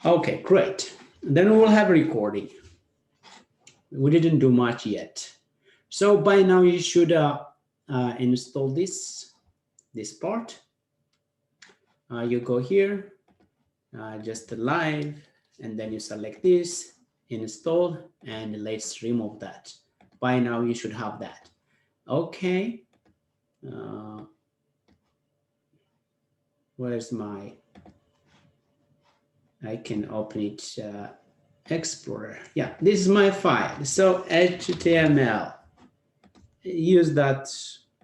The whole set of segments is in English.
Okay, great. Then we will have recording. We didn't do much yet. So by now you should install this part. You go here, just live, and then you select this, install, and let's remove that. By now you should have that. Okay. Where's my, I can open it, Explorer. Yeah, this is my file. So HTML, use that,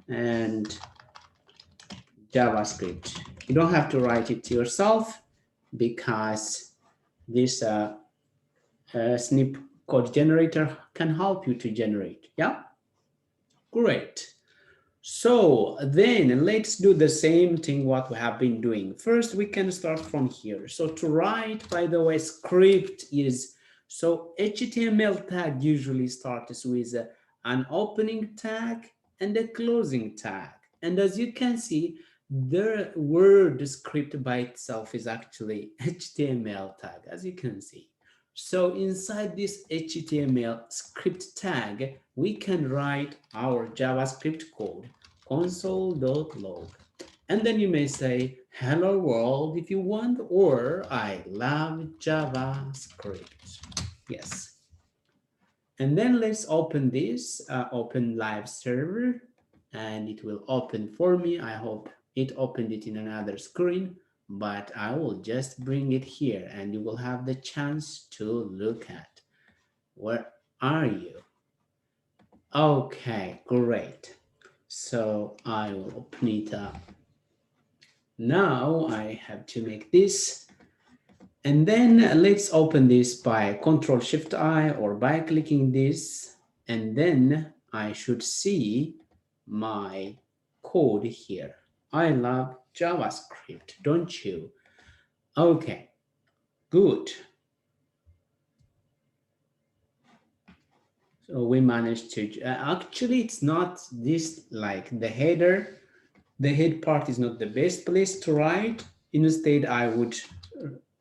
and JavaScript. You don't have to write it yourself because this snip code generator can help you to generate. Yeah, great. So then let's do the same thing what we have been doing. First, we can start from here. So to write, by the way, script is, so HTML tag usually starts with an opening tag and a closing tag. And as you can see, the word script by itself is actually HTML tag, as you can see. So inside this HTML script tag, we can write our JavaScript code, console.log. And then you may say, hello world if you want, or I love JavaScript. Yes. And then let's open this, open live server, and it will open for me. I hope it opened it in another screen, but I will just bring it here and you will have the chance to look at. Where are you? Okay, great. So I will open it up. Now I have to make this. And then let's open this by Control-Shift-I or by clicking this. And then I should see my code here. I love JavaScript, don't you? Okay, good. So we managed to, actually it's not this like the header. The head part is not the best place to write. Instead, I would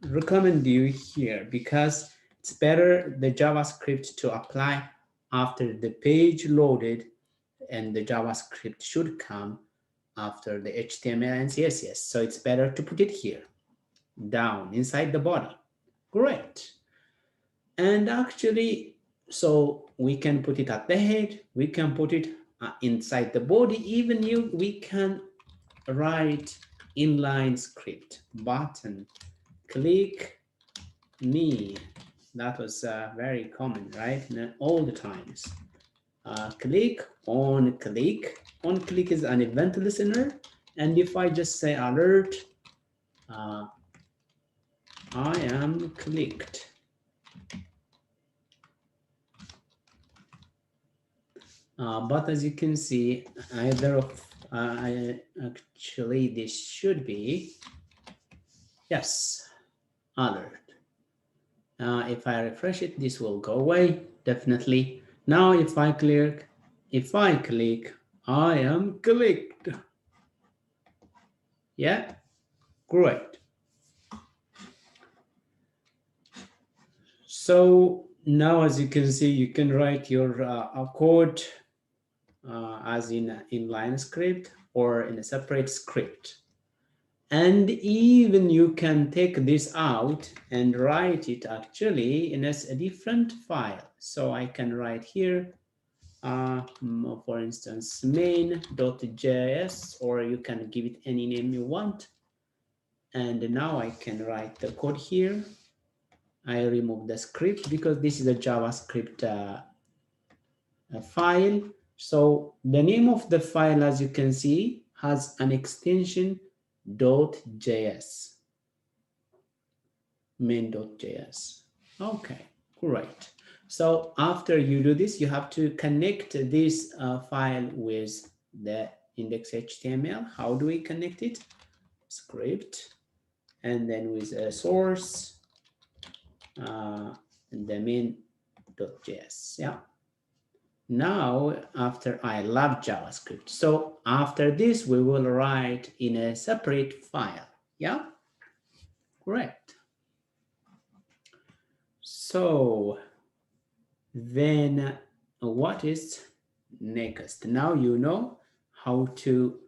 recommend you here because it's better the JavaScript to apply after the page loaded, and the JavaScript should come after the HTML and CSS. So it's better to put it here, down inside the body. Great. And actually, so we can put it at the head, we can put it inside the body, even we can write inline script button, click me. That was very common, right? All the times. Click, on click. On click is an event listener. And if I just say alert, I am clicked. But as you can see, either of actually this should be, yes, alert. If I refresh it, this will go away, definitely. Now if I click, I am clicked. Yeah, great. So now as you can see, you can write your code as in inline script or in a separate script. And even you can take this out and write it actually in a different file. So I can write here, for instance, main.js, or you can give it any name you want. And now I can write the code here. I remove the script because this is a JavaScript file. So the name of the file, as you can see, has an extension .js, main.js. Okay, great. So after you do this, you have to connect this file with the index.html. How do we connect it? Script, and then with a source, the main.js. Yeah. Now, after I love JavaScript. So after this, we will write in a separate file. Yeah, great. So then what is next? Now you know how to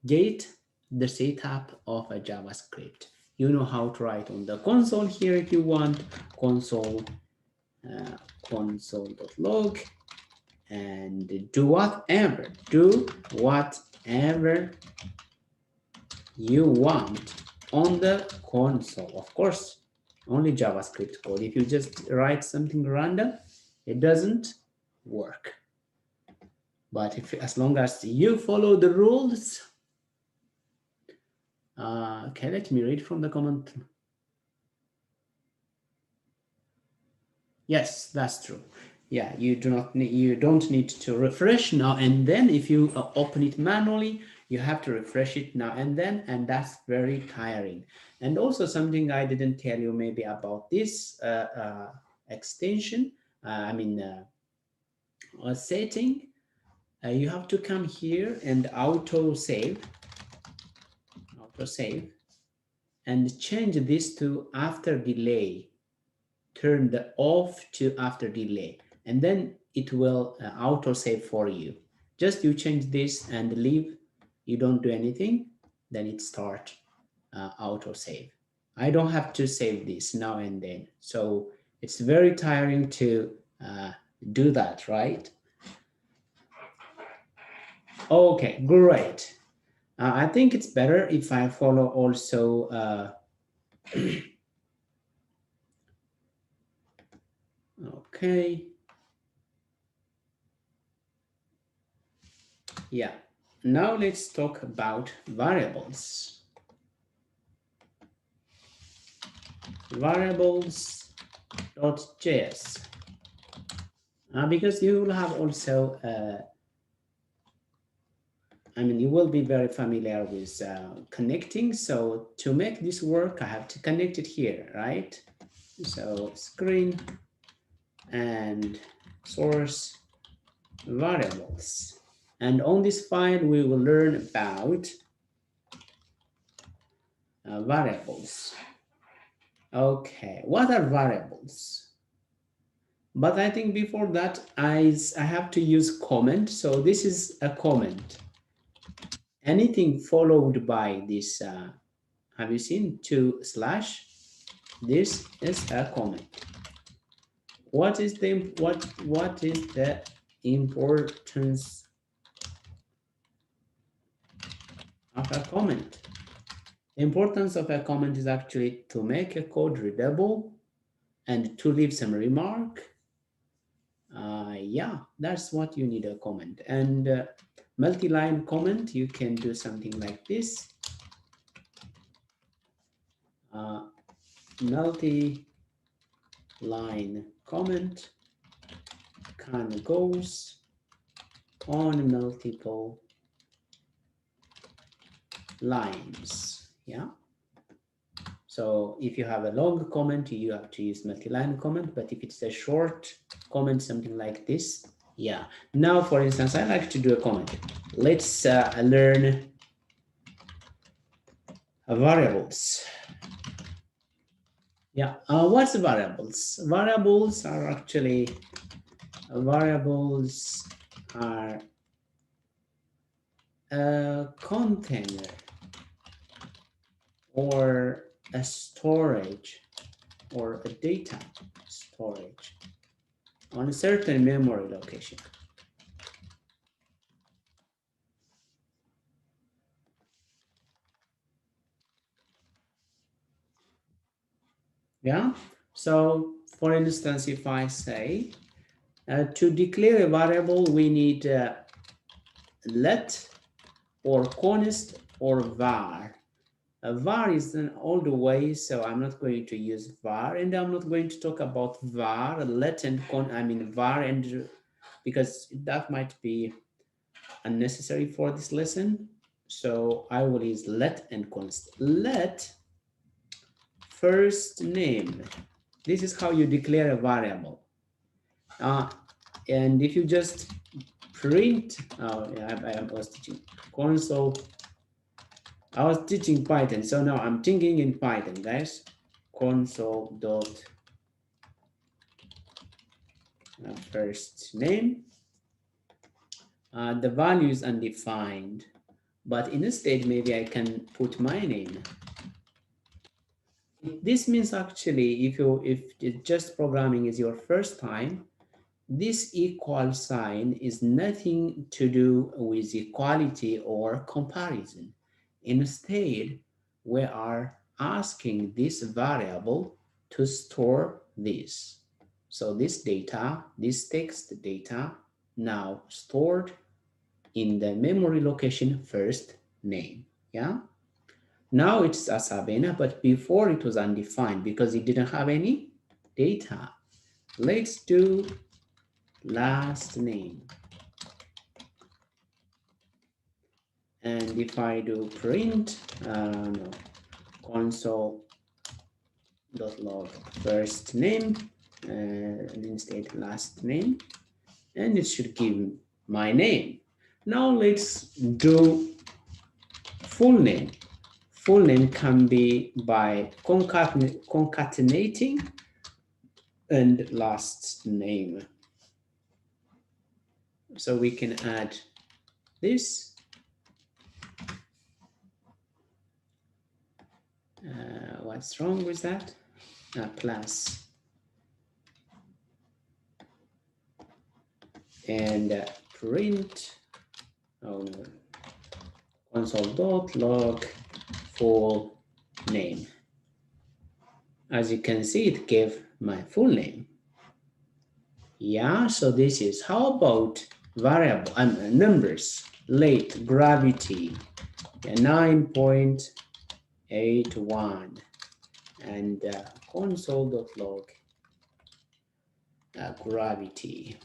get the setup of a JavaScript. You know how to write on the console here if you want, console console.log, and do whatever you want on the console. Of course, only JavaScript code. If you just write something random, it doesn't work. But as long as you follow the rules, okay, let me read from the comment. Yes, that's true. Yeah, you don't need to refresh now and then. If you open it manually, you have to refresh it now and then, and that's very tiring. And also something I didn't tell you maybe about this extension, setting. You have to come here and auto save, and change this to after delay. Turn the off to after delay, and then it will auto save for you. Just you change this and leave, you don't do anything, then it start auto save. I don't have to save this now and then, so it's very tiring to do that, right? Okay, great. I think it's better if I follow also okay. Yeah, now let's talk about variables. Variables.js. Because you will have also, you will be very familiar with connecting. So to make this work, I have to connect it here, right? So screen and source variables. And on this file, we will learn about variables. Okay, what are variables? But I think before that, I have to use comment. So this is a comment. Anything followed by this, have you seen 2 slash? This is a comment. What is the importance of a comment? The importance of a comment is actually to make a code readable and to leave some remark. Yeah, that's what you need a comment. And multi-line comment, you can do something like this. Multi-line comment kind of goes on multiple lines. Yeah. So if you have a long comment, you have to use multi-line comment, but if it's a short comment, something like this, yeah. Now, for instance, I like to do a comment. Let's learn variables. Yeah, what's variables? Variables are a container or a storage or a data storage on a certain memory location. Yeah, so for instance, if I say to declare a variable, we need let or const or var. Var is an older way, so I'm not going to use var, and I'm not going to talk about var, let and var, and because that might be unnecessary for this lesson. So I will use let and const. Let first name. This is how you declare a variable. And if you just print, I was teaching console. I was teaching Python, so now I'm thinking in Python, guys. Console dot first name. The value is undefined, but instead maybe I can put my name. This means actually if just programming is your first time, this equal sign is nothing to do with equality or comparison. Instead, we are asking this variable to store this. So this data, this text data, now stored in the memory location first name. Yeah. Now it's a Sabina, but before it was undefined because it didn't have any data. Let's do last name. And if I do print, no, console.log first name, and instead last name, and it should give my name. Now let's do full name. Full name can be by concatenating and last name. So we can add this. What's wrong with that? Plus. And print, oh no, console.log full name. As you can see, it gave my full name. Yeah, so this is, how about variable numbers? Late gravity, 9.81, and console.log gravity.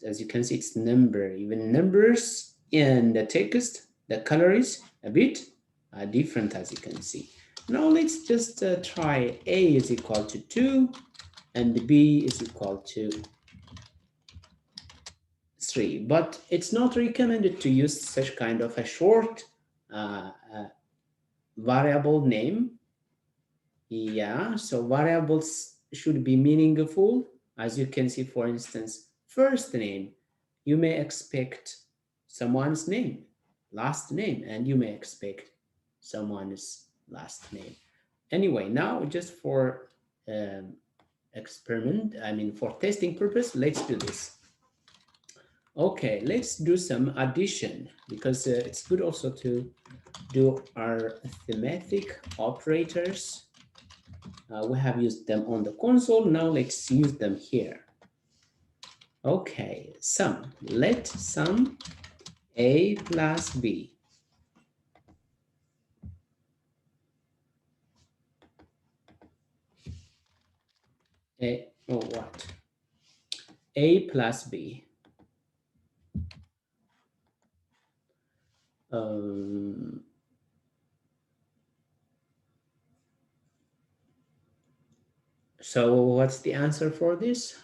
As you can see, it's number, even numbers in the text, the color is a bit different, as you can see. Now let's just try A is equal to 2 and B is equal to 3, but it's not recommended to use such kind of a short variable name. Yeah, so variables should be meaningful. As you can see, for instance, first name, you may expect someone's name, last name, and you may expect someone's last name. Anyway, now just for for testing purpose, let's do this. Okay, let's do some addition because it's good also to do our thematic operators. We have used them on the console. Now let's use them here. Okay, sum. Let sum A plus B. A plus B. So what's the answer for this?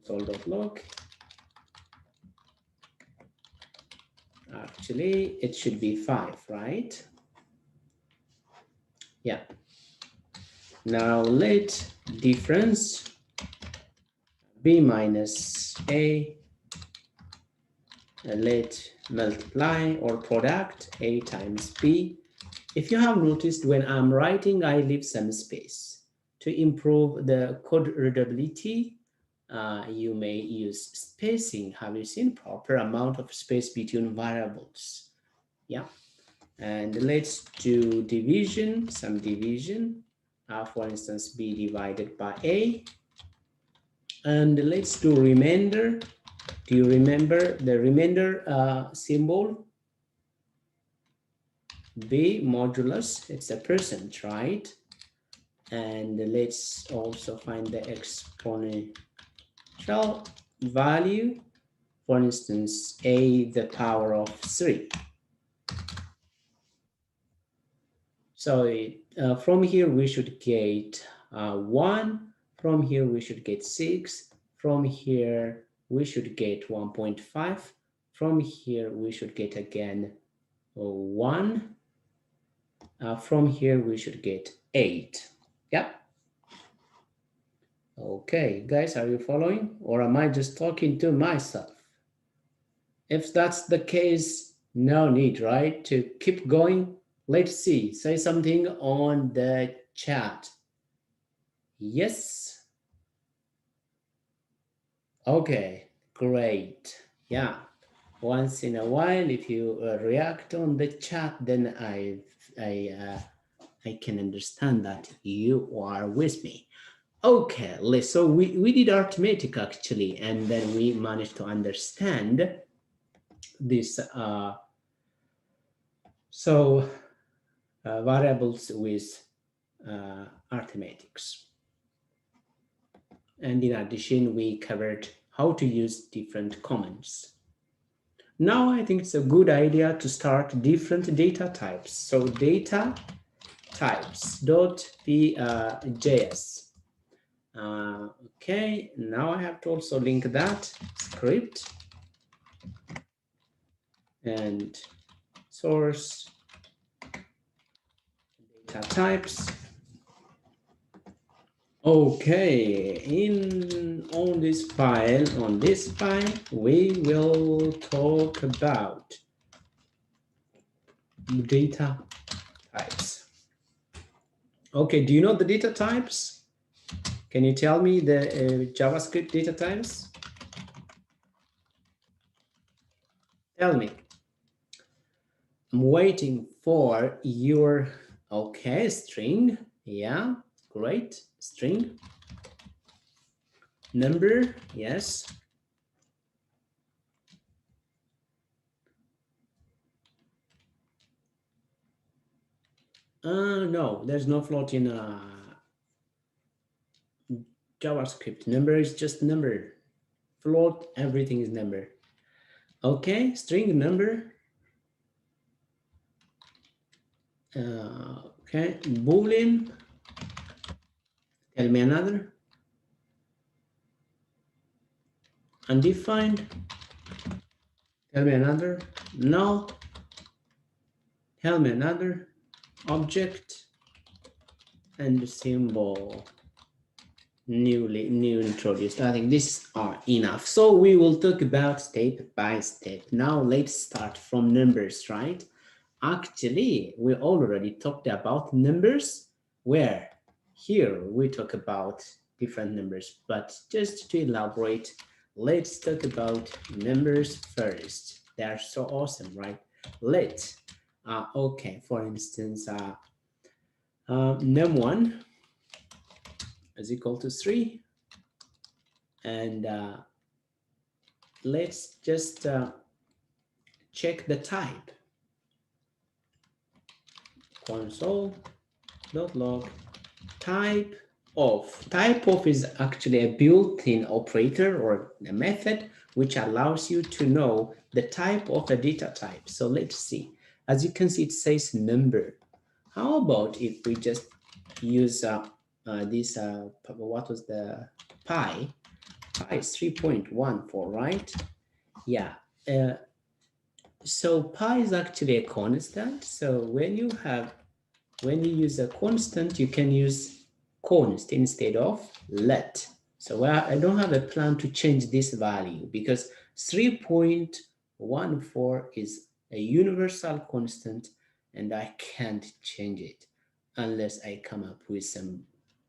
Console.log. Actually, it should be 5, right? Yeah. Now let difference B minus A, let multiply or product A times B. If you have noticed, when I'm writing, I leave some space. To improve the code readability, you may use spacing. Have you seen proper amount of space between variables? Yeah. And let's do division, some division. For instance, B divided by A. And let's do remainder. Do you remember the remainder symbol? B modulus, it's a percent, right? And let's also find the exponential value. For instance, A the power of 3. So from here we should get 1. From here we should get 6. From here we should get 1.5. From here we should get again 1. From here we should get 8. Yeah. Okay, guys, are you following? Or am I just talking to myself? If that's the case, no need, right, to keep going. Let's see. Say something on the chat. Yes. Okay, great. Yeah. Once in a while, if you react on the chat, then I can understand that you are with me. Okay, so we did arithmetic actually, and then we managed to understand this. Variables with arithmetics. And in addition, we covered how to use different commands. Now I think it's a good idea to start different data types. So data types.js. Okay, now I have to also link that script and source data types. Okay, on this file, we will talk about data types. Okay, do you know the data types? Can you tell me the JavaScript data types? Tell me. I'm waiting for your, okay, string. Yeah, great. String. Number, yes. No, there's no float in JavaScript. Number is just number. Float, everything is number. Okay, string number. Okay, Boolean. Tell me another. Undefined. Tell me another. Null. Tell me another. Object. And symbol. New introduced. I think these are enough. So we will talk about step by step. Now let's start from numbers, right? Actually, we already talked about numbers. Where? Here we talk about different numbers, but just to elaborate, let's talk about numbers first. They are so awesome, right? Okay, for instance, num1 is equal to 3, and let's just check the type. Console.log type of. Type of is actually a built-in operator or a method which allows you to know the type of a data type. So let's see. As you can see, it says number. How about if we just use this, what was the pi? Pi is 3.14, right? Yeah. So pi is actually a constant. So when you use a constant, you can use const instead of let. So I don't have a plan to change this value because 3.14 is a universal constant and I can't change it unless I come up with some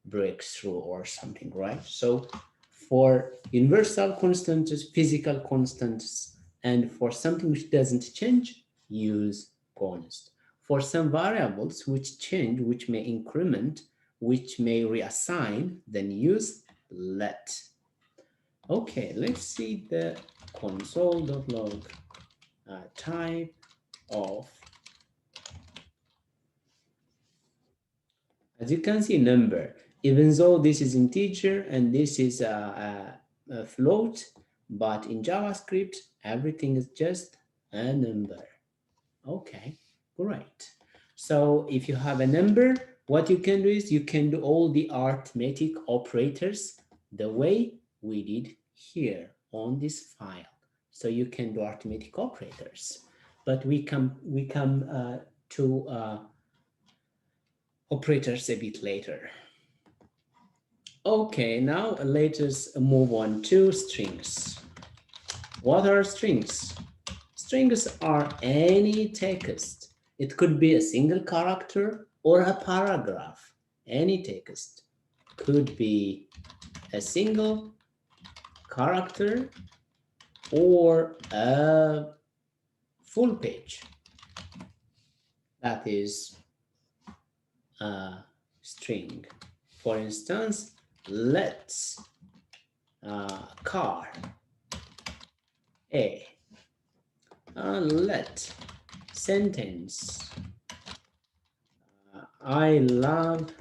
breakthrough or something, right? So for universal constants, physical constants, and for something which doesn't change, use const. For some variables which change, which may increment, which may reassign, then use let. Okay, let's see the console.log type of. As you can see, number. Even though this is integer and this is a float, but in JavaScript, everything is just a number. Okay, great. So if you have a number, what you can do is you can do all the arithmetic operators the way we did here on this file. So you can do arithmetic operators, but we come to operators a bit later. Okay, now let us move on to strings. What are strings? Strings are any text. It could be a single character or a paragraph. Any text could be a single character or a full page. That is a string. For instance, let's car a, let sentence, I love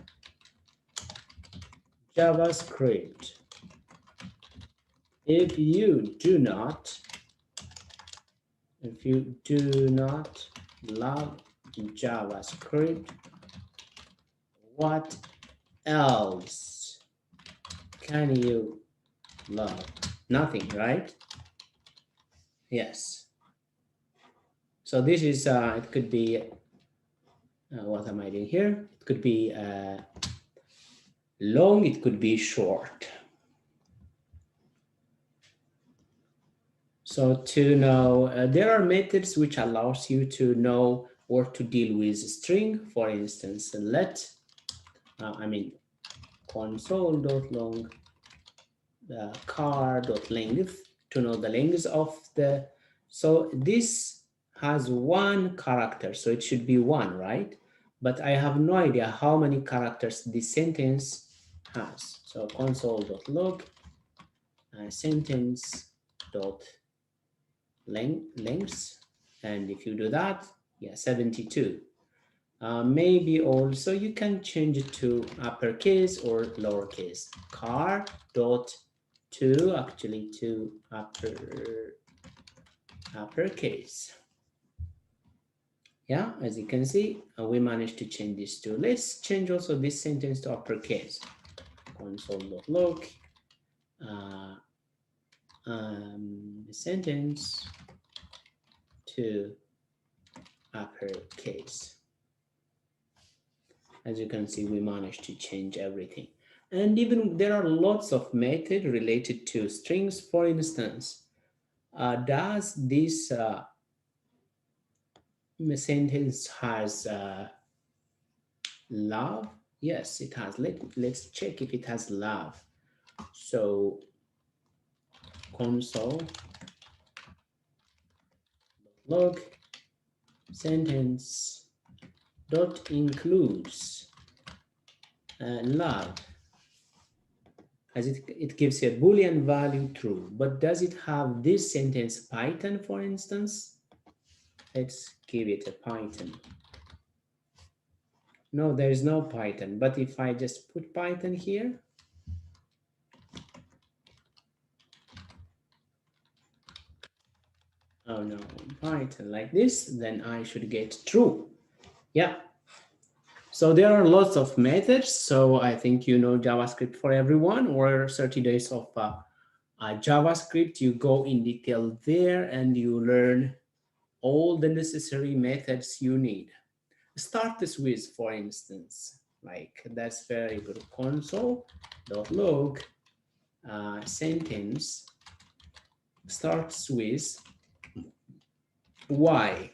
JavaScript. If you do not love JavaScript, what else can you love? Nothing, right? Yes. So this is, it could be, what am I doing here? It could be long, it could be short. So to know, there are methods which allows you to know or to deal with string. For instance, let, console.long car.length to know the length of the, so this has one character, so it should be one, right? But I have no idea how many characters this sentence has. So console.log sentence dot lengths, and if you do that, yeah, 72. Maybe also you can change it to uppercase or lowercase. Car dot to, actually to uppercase. Yeah, as you can see, we managed to change this to. Let's change also this sentence to uppercase. Console.log sentence to uppercase. As you can see, we managed to change everything. And even there are lots of methods related to strings. For instance, does this sentence has love? Yes, it has. Let's check if it has love. So console log sentence dot includes love, as it gives a Boolean value true. But does it have this sentence Python, for instance? Let's give it a Python. No, there is no Python. But if I just put Python here, oh no, Python like this, then I should get true. Yeah. So there are lots of methods. So I think you know JavaScript for everyone, or 30 days of JavaScript. You go in detail there and you learn all the necessary methods you need. Start this with, for instance, like that's very good. Console.log sentence starts with y.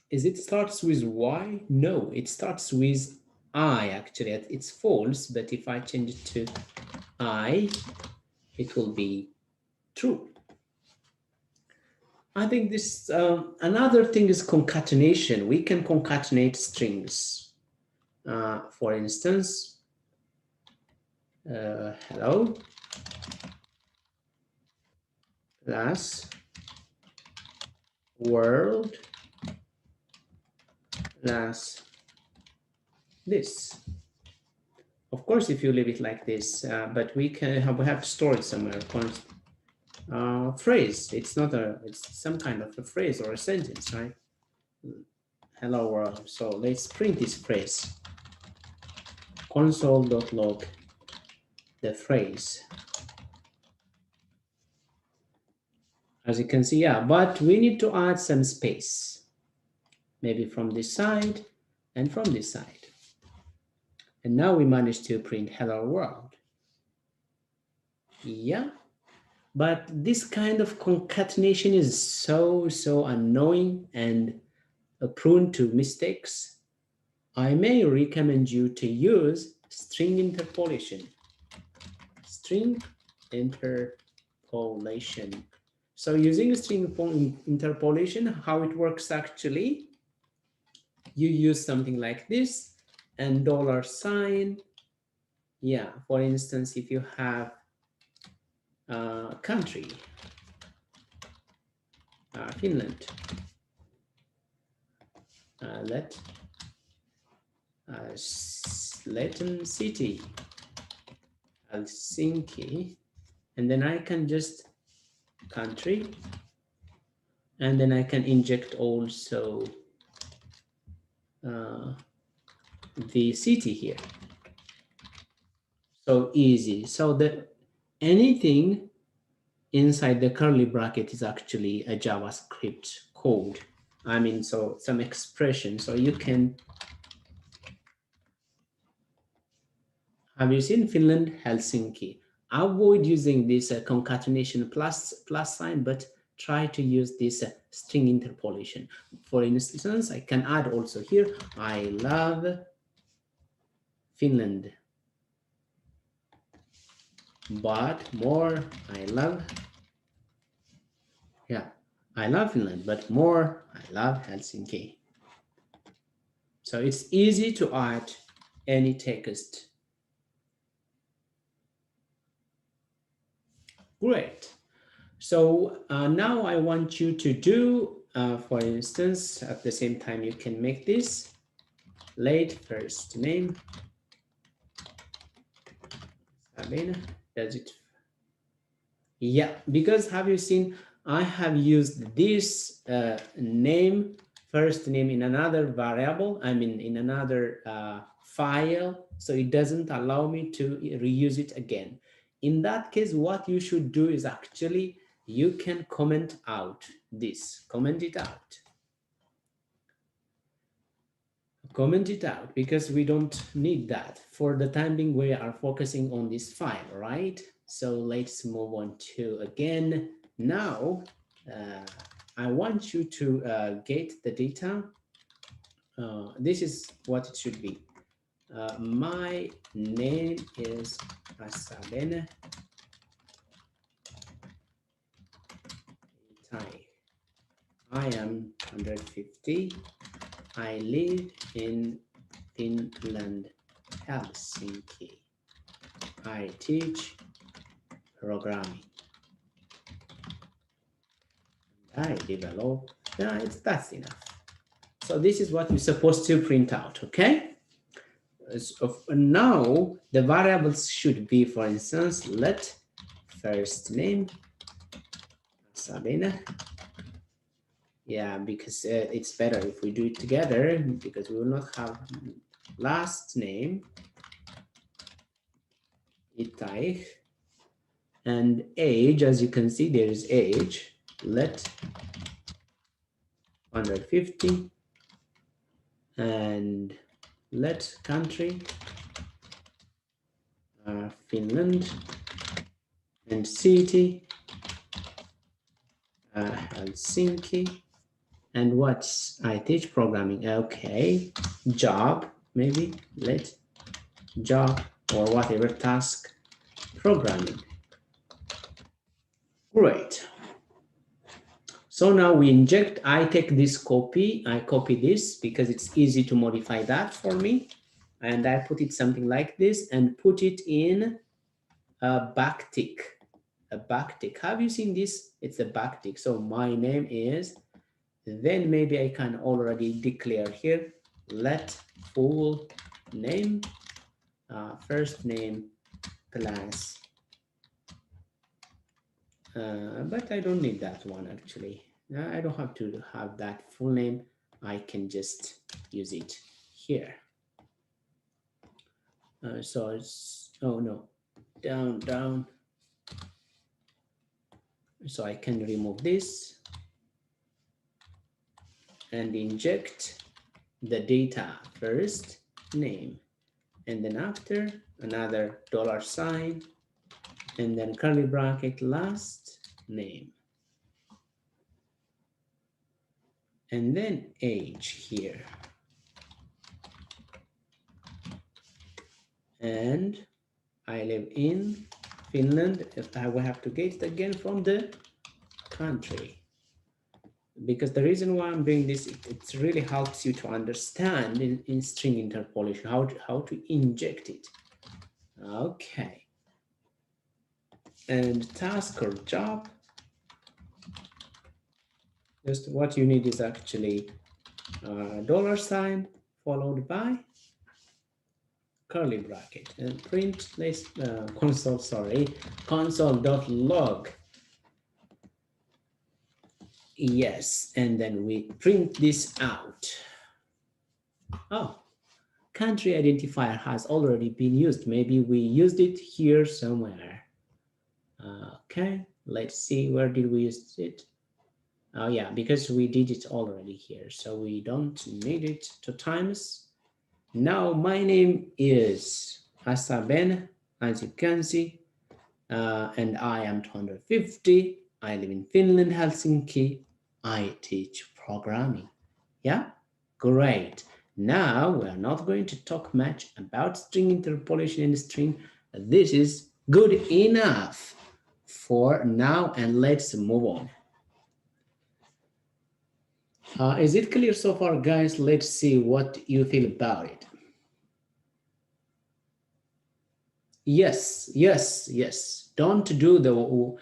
Is it starts with y? No, it starts with I. Actually, it's false, but if I change it to I, it will be true. I think this, another thing is concatenation. We can concatenate strings. For instance, hello plus world plus this. Of course, if you leave it like this, but we have to store it somewhere. Phrase. It's not it's some kind of a phrase or a sentence, right? Hello world. So let's print this phrase. Console.log the phrase. As you can see, yeah, but we need to add some space. Maybe from this side and from this side. And now we managed to print hello world. Yeah. But this kind of concatenation is so annoying and prone to mistakes. I may recommend you to use string interpolation. String interpolation. So using string interpolation, how it works actually, you use something like this and $sign. Yeah, for instance, if you have country, Finland, let Latin city, Helsinki, and then I can just country, and then I can inject also the city here. So easy. So that anything inside the curly bracket is actually a JavaScript code. I mean, so some expression. So you can, have you seen Finland, Helsinki? Avoid using this concatenation plus sign, but try to use this string interpolation. For instance, I can add also here, I love Finland, but more I love, yeah, I love Finland, but more I love Helsinki. So it's easy to add any text. Great. So now I want you to do, for instance, at the same time you can make this late first name. Sabina, does it? Yeah, because have you seen, I have used this name, first name in another variable, I mean in another file, so it doesn't allow me to reuse it again. In that case, what you should do is actually, you can comment out this, comment it out. Comment it out because we don't need that. For the time being, we are focusing on this file, right? So let's move on to again. Now, I want you to get the data. This is what it should be. My name is Asabene. I am 150. I live in Finland, Helsinki. I teach programming. I develop. Yeah, that's enough. So this is what you're supposed to print out, okay? So now the variables should be, for instance, let first name Sabina. Yeah, because it's better if we do it together because we will not have last name Itaich and age. As you can see, there is age. Let 150 and let country Finland and city Helsinki. And what's I teach programming? Okay, job, maybe let job or whatever task programming. Great. So now we inject, I take this copy, I copy this because it's easy to modify that for me. And I put it something like this and put it in a backtick. A backtick. Have you seen this? It's a backtick. So my name is, then maybe I can already declare here, let full name, first name plus, but I don't need that one actually. I don't have to have that full name. I can just use it here. So it's, oh no, down. So I can remove this and inject the data first name and then after another $sign, and then curly bracket last name, and then age here, and I live in Finland. If I will have to get it again from the country, because the reason why I'm doing this, it really helps you to understand in string interpolation how to inject it. Okay, and task or job, just what you need is actually $sign followed by curly bracket, and print console.log. Yes, and then we print this out. Oh, country identifier has already been used. Maybe we used it here somewhere. Okay, let's see, where did we use it? Oh yeah, because we did it already here, so we don't need it 2 times. Now my name is Asaben, as you can see, and I am 250. I live in Finland, Helsinki. I teach programming. Yeah, great. Now we are not going to talk much about string interpolation and string. This is good enough for now, and let's move on. Is it clear so far, guys? Let's see what you feel about it. Yes, yes, yes. Don't do the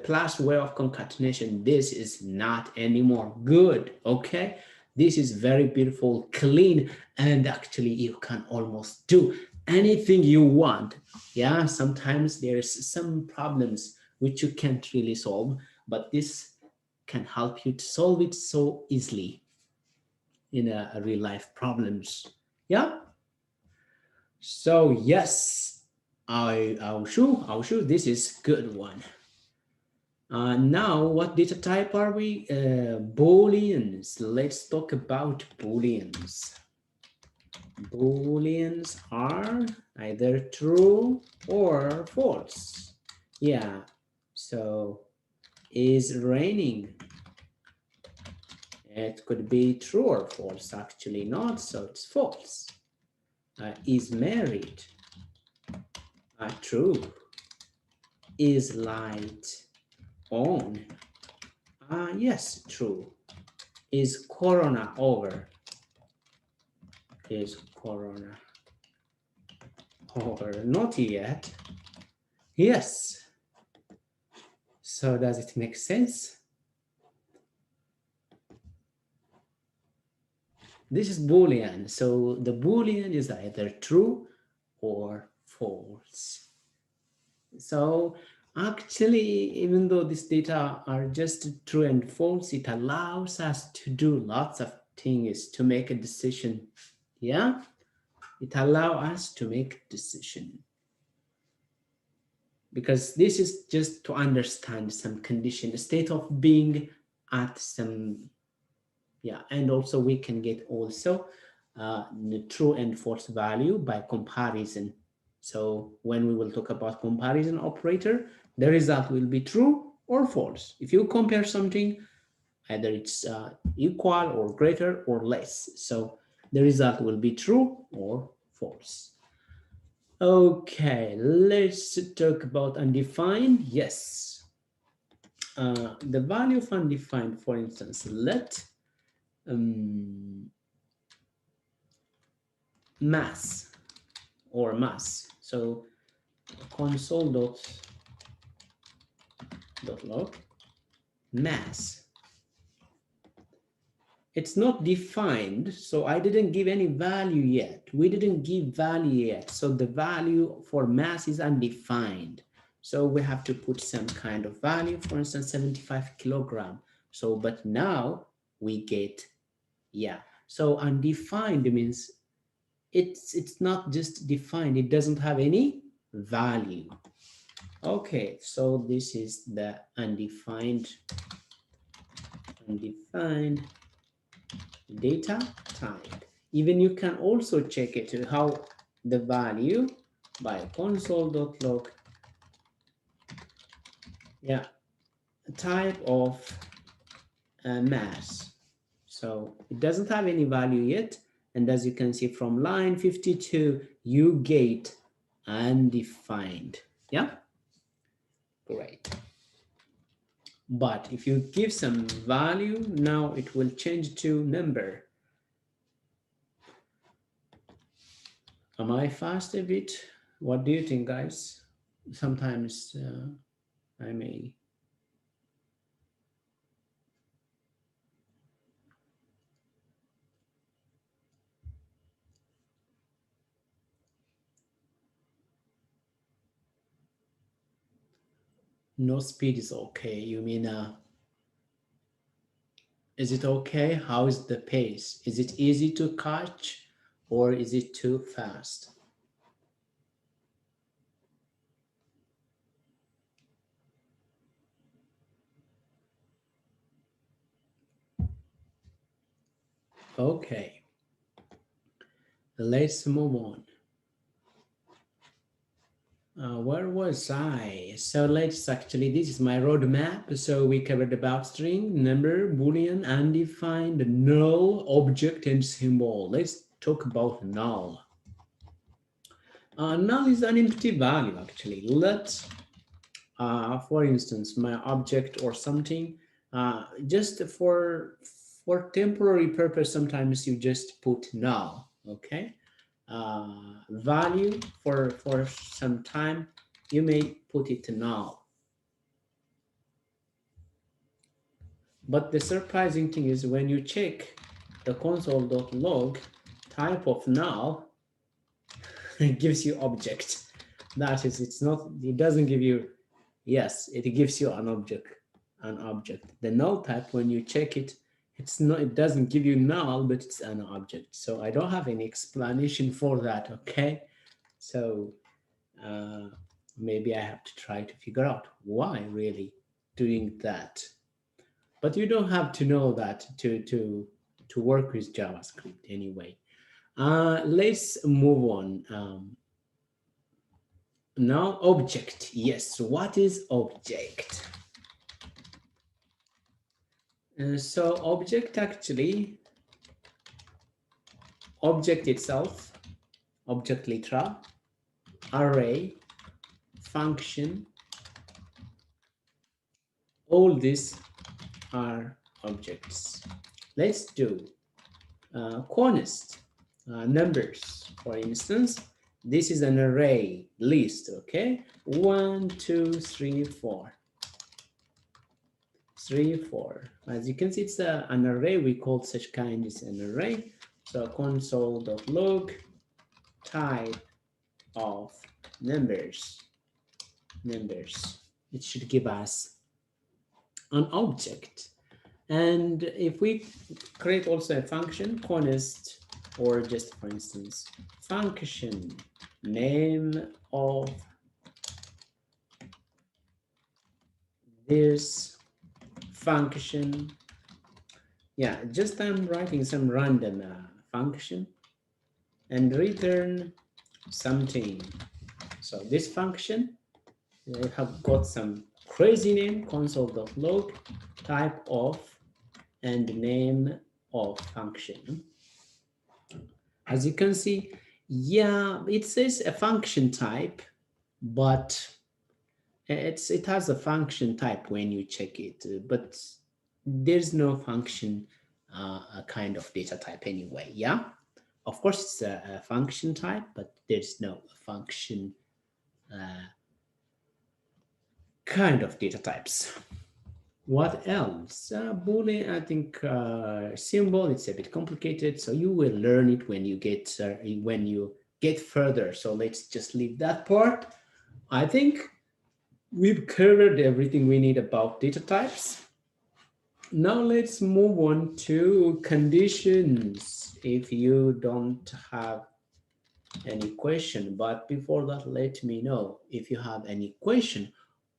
plus way of concatenation. This is not anymore good. Okay, this is very beautiful, clean, and actually you can almost do anything you want. Yeah, sometimes there's some problems which you can't really solve, but this can help you to solve it so easily in a real life problems. Yeah. So yes, I'll show this is good one. Now, what data type are we? Booleans. Let's talk about Booleans. Booleans are either true or false. Yeah, so is raining. It could be true or false, actually not, so it's false. Is married. True. Is light on? Yes, true. Is corona over? Is corona over? Not yet. Yes. So does it make sense? This is Boolean. So the Boolean is either true or false. So actually, even though these data are just true and false, it allows us to do lots of things to make a decision. Yeah, it allows us to make a decision. Because this is just to understand some condition, the state of being at some, yeah, and also we can get also the true and false value by comparison. So when we will talk about comparison operator, the result will be true or false. If you compare something, either it's equal or greater or less. So the result will be true or false. Okay, let's talk about undefined. Yes. The value of undefined, for instance, let mass or mass. So console.log mass. It's not defined, so I didn't give any value yet. We didn't give value yet. So the value for mass is undefined. So we have to put some kind of value, for instance, 75 kilogram. So, but now we get, yeah. So undefined means it's not just defined, it doesn't have any value. Okay, so this is the undefined data type. Even you can also check it how the value by console.log, yeah, type of mass. So it doesn't have any value yet, and as you can see from line 52 you get undefined. Yeah, great. But if you give some value, now it will change to number. Am I fast a bit? What do you think, guys? Sometimes I may. No speed is okay. You mean, is it okay? How is the pace? Is it easy to catch or is it too fast? Okay, let's move on. Where was I? So let's actually, this is my roadmap. So we covered about string, number, boolean, undefined, null, object, and symbol. Let's talk about null. Null is an empty value actually. Let's, for instance, my object or something, just for temporary purpose, sometimes you just put null, okay? Value for some time, you may put it to null. But the surprising thing is when you check the console.log type of null, it gives you object. That is, it's not, it doesn't give you, yes, it gives you an object, The null type, when you check it, it's not, it doesn't give you null, but it's an object. So I don't have any explanation for that, okay? So maybe I have to try to figure out why really doing that. But you don't have to know that to work with JavaScript anyway. Let's move on. Now object, yes, what is object? So object actually, object itself, object literal, array, function, all these are objects. Let's do const numbers. For instance, this is an array list, okay? 1, 2, 3, 4. 3, 4. As you can see, it's an array. We call such kind is an array. So console.log type of numbers. It should give us an object. And if we create also a function, const, or just for instance, function name of this function. Yeah, just I'm writing some random function and return something. So this function, we have got some crazy name, console.log type of and name of function. As you can see, yeah, it says a function type, but it has a function type when you check it, but there's no function a kind of data type anyway. Yeah, of course it's a function type, but there's no function kind of data types. What else? Boolean, I think symbol, it's a bit complicated, so you will learn it when you get further. So let's just leave that part. I think we've covered everything we need about data types. Now let's move on to conditions. If you don't have any question, but before that, let me know if you have any question,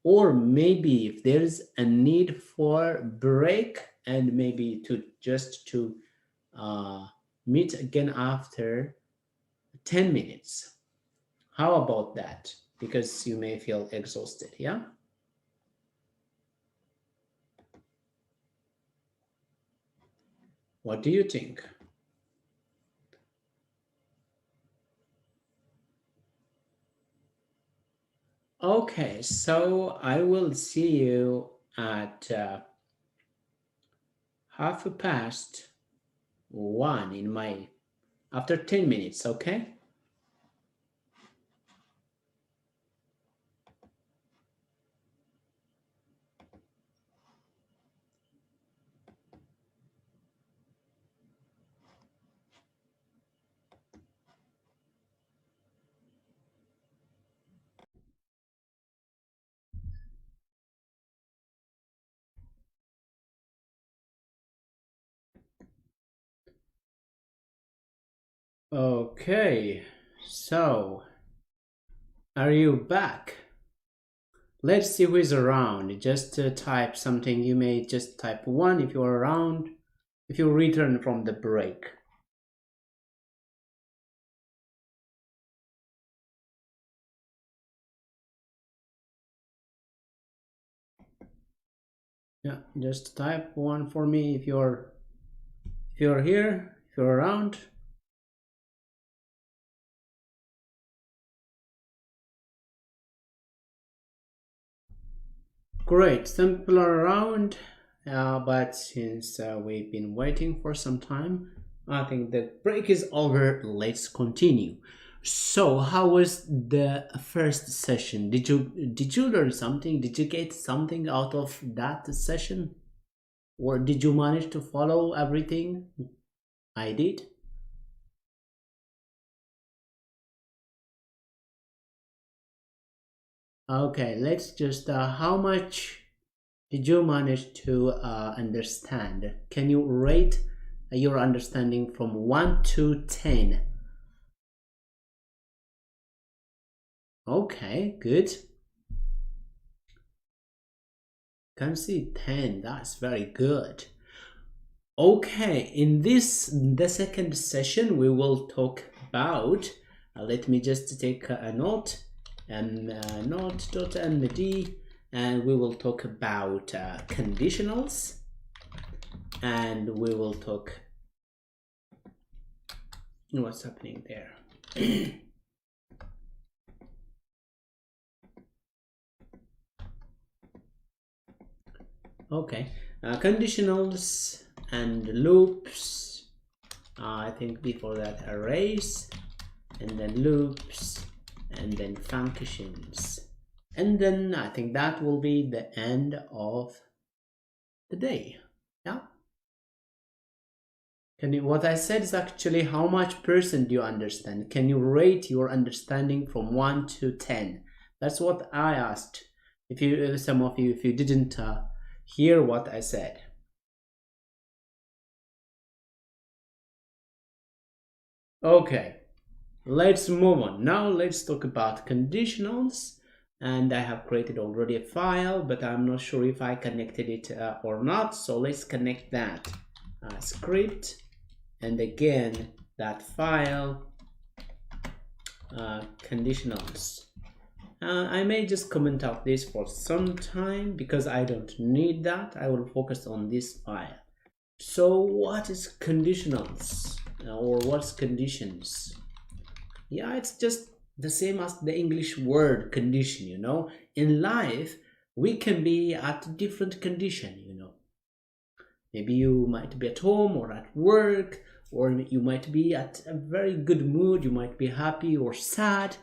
or maybe if there's a need for break and maybe to meet again after 10 minutes. How about that? Because you may feel exhausted, yeah? What do you think? Okay, so I will see you at 1:30 in my after 10 minutes, okay? Okay, so are you back? Let's see who is around. Just type something. You may just type 1 if you're around, if you return from the break. Yeah, just type 1 for me if you're here, if you're around. Great, some people are around, but since we've been waiting for some time, I think the break is over. Let's continue. So, how was the first session? Did you learn something? Did you get something out of that session, or did you manage to follow everything I did? Okay, let's just. How much did you manage to understand? Can you rate your understanding from 1 to 10? Okay, good. Can see 10. That's very good. Okay, in the second session, we will talk about. Let me just take a note and note.md, and we will talk about conditionals, and we will talk. What's happening there? Okay, conditionals and loops. I think before that arrays, and then loops, and then functions, and then I think that will be the end of the day. Yeah. What I said is actually how much percent do you understand? Can you rate your understanding from 1 to 10? That's what I asked. If you, some of you, if you didn't hear what I said. Okay, let's move on. Now let's talk about conditionals. And I have created already a file, but I'm not sure if I connected it or not. So let's connect that script. And again, that file, conditionals. I may just comment out this for some time because I don't need that. I will focus on this file. So what is conditionals or what's conditions? Yeah, it's just the same as the English word condition, you know. In life, we can be at different condition, you know. Maybe you might be at home or at work, or you might be at a very good mood, you might be happy or sad.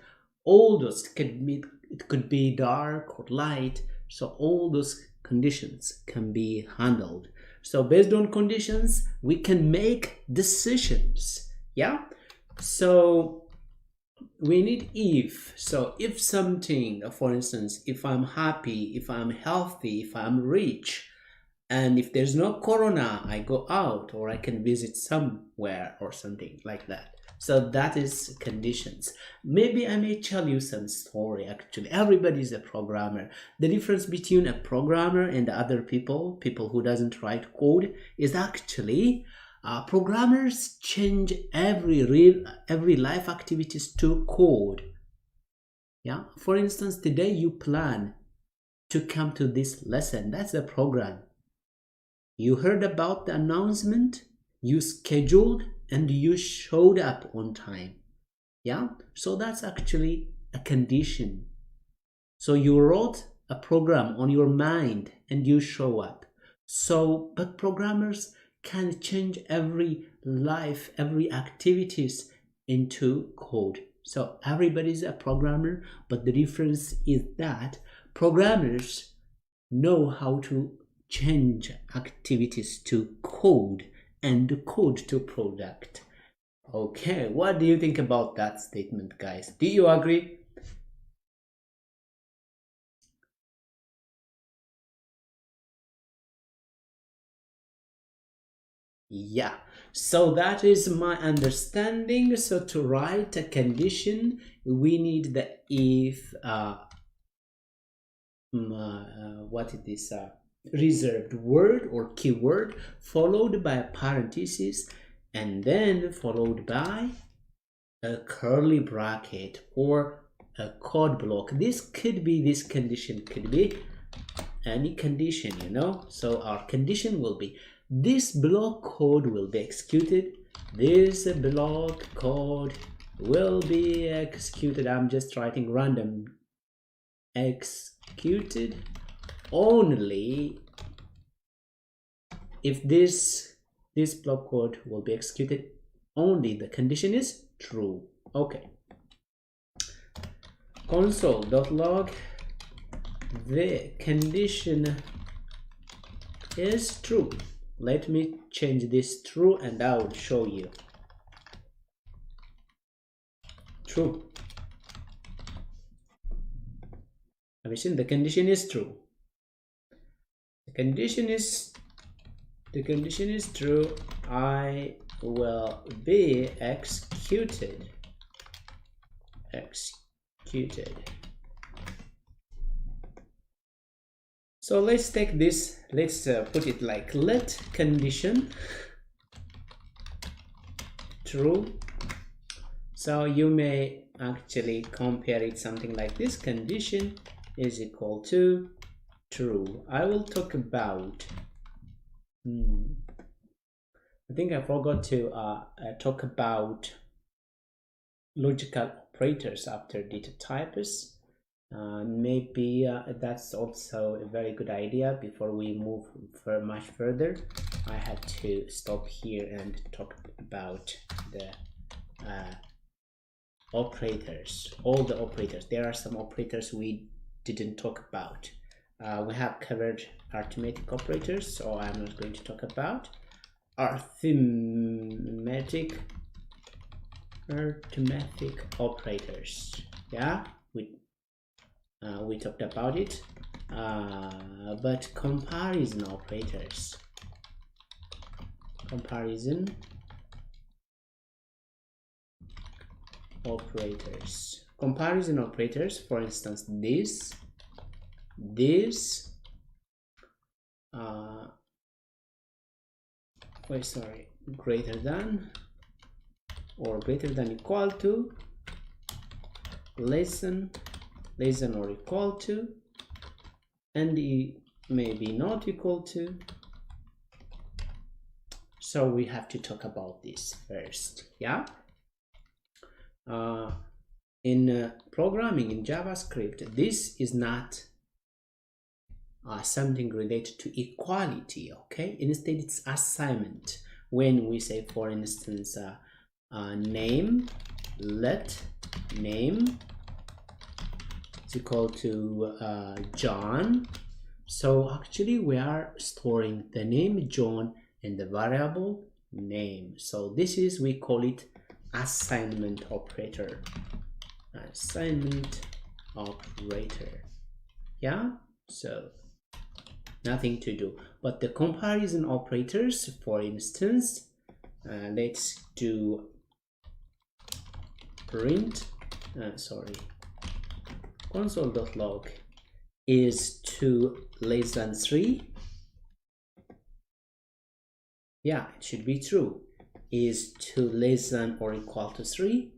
All those it could be dark or light, so all those conditions can be handled. So based on conditions, we can make decisions. Yeah. So we need if. So if something, for instance, if I'm happy, if I'm healthy, if I'm rich, and if there's no corona, I go out or I can visit somewhere or something like that. So that is conditions. Maybe I may tell you some story. Actually, everybody is a programmer. The difference between a programmer and other people who doesn't write code, is actually Programmers change every life activities to code. Yeah, for instance, today you plan to come to this lesson. That's a program. You heard about the announcement, you scheduled, and you showed up on time. Yeah, so that's actually a condition. So you wrote a program on your mind and you show up. So, but programmers can change every activities into code. So everybody's a programmer, but the difference is that programmers know how to change activities to code and code to product. Okay, what do you think about that statement, guys? Do you agree? Yeah, so that is my understanding. So to write a condition, we need the if what it is, reserved word or keyword followed by a parenthesis and then followed by a curly bracket or a code block. This condition could be any condition, you know. So our condition will be this block code will be executed. This block code will be executed. I'm just writing random. Executed only if this block code will be executed only the condition is true. Okay, console.log the condition is true. Let me change this true and I will show you. True. Have you seen? The condition is true. The condition is true. I will be executed. So let's take this, let's put it like let condition true. So you may actually compare it something like this: condition is equal to true. I will talk about I think I forgot to talk about logical operators after data types. Maybe that's also a very good idea. Before we move much further, I had to stop here and talk about the operators, all the operators. There are some operators we didn't talk about. We have covered arithmetic operators, so I'm not going to talk about arithmetic operators. Yeah, we talked about it, but comparison operators, for instance, greater than or greater than equal to, less than or equal to, and it may be not equal to. So we have to talk about this first. Yeah, in programming in JavaScript, this is not something related to equality. Okay, instead it's assignment. When we say, for instance, name, let name is equal to John. So actually we are storing the name John in the variable name. So this is, we call it assignment operator. Yeah, so nothing to do. But the comparison operators, for instance, let's do print console.log is 2 less than 3, Yeah, it should be true. Is 2 less than or equal to 3?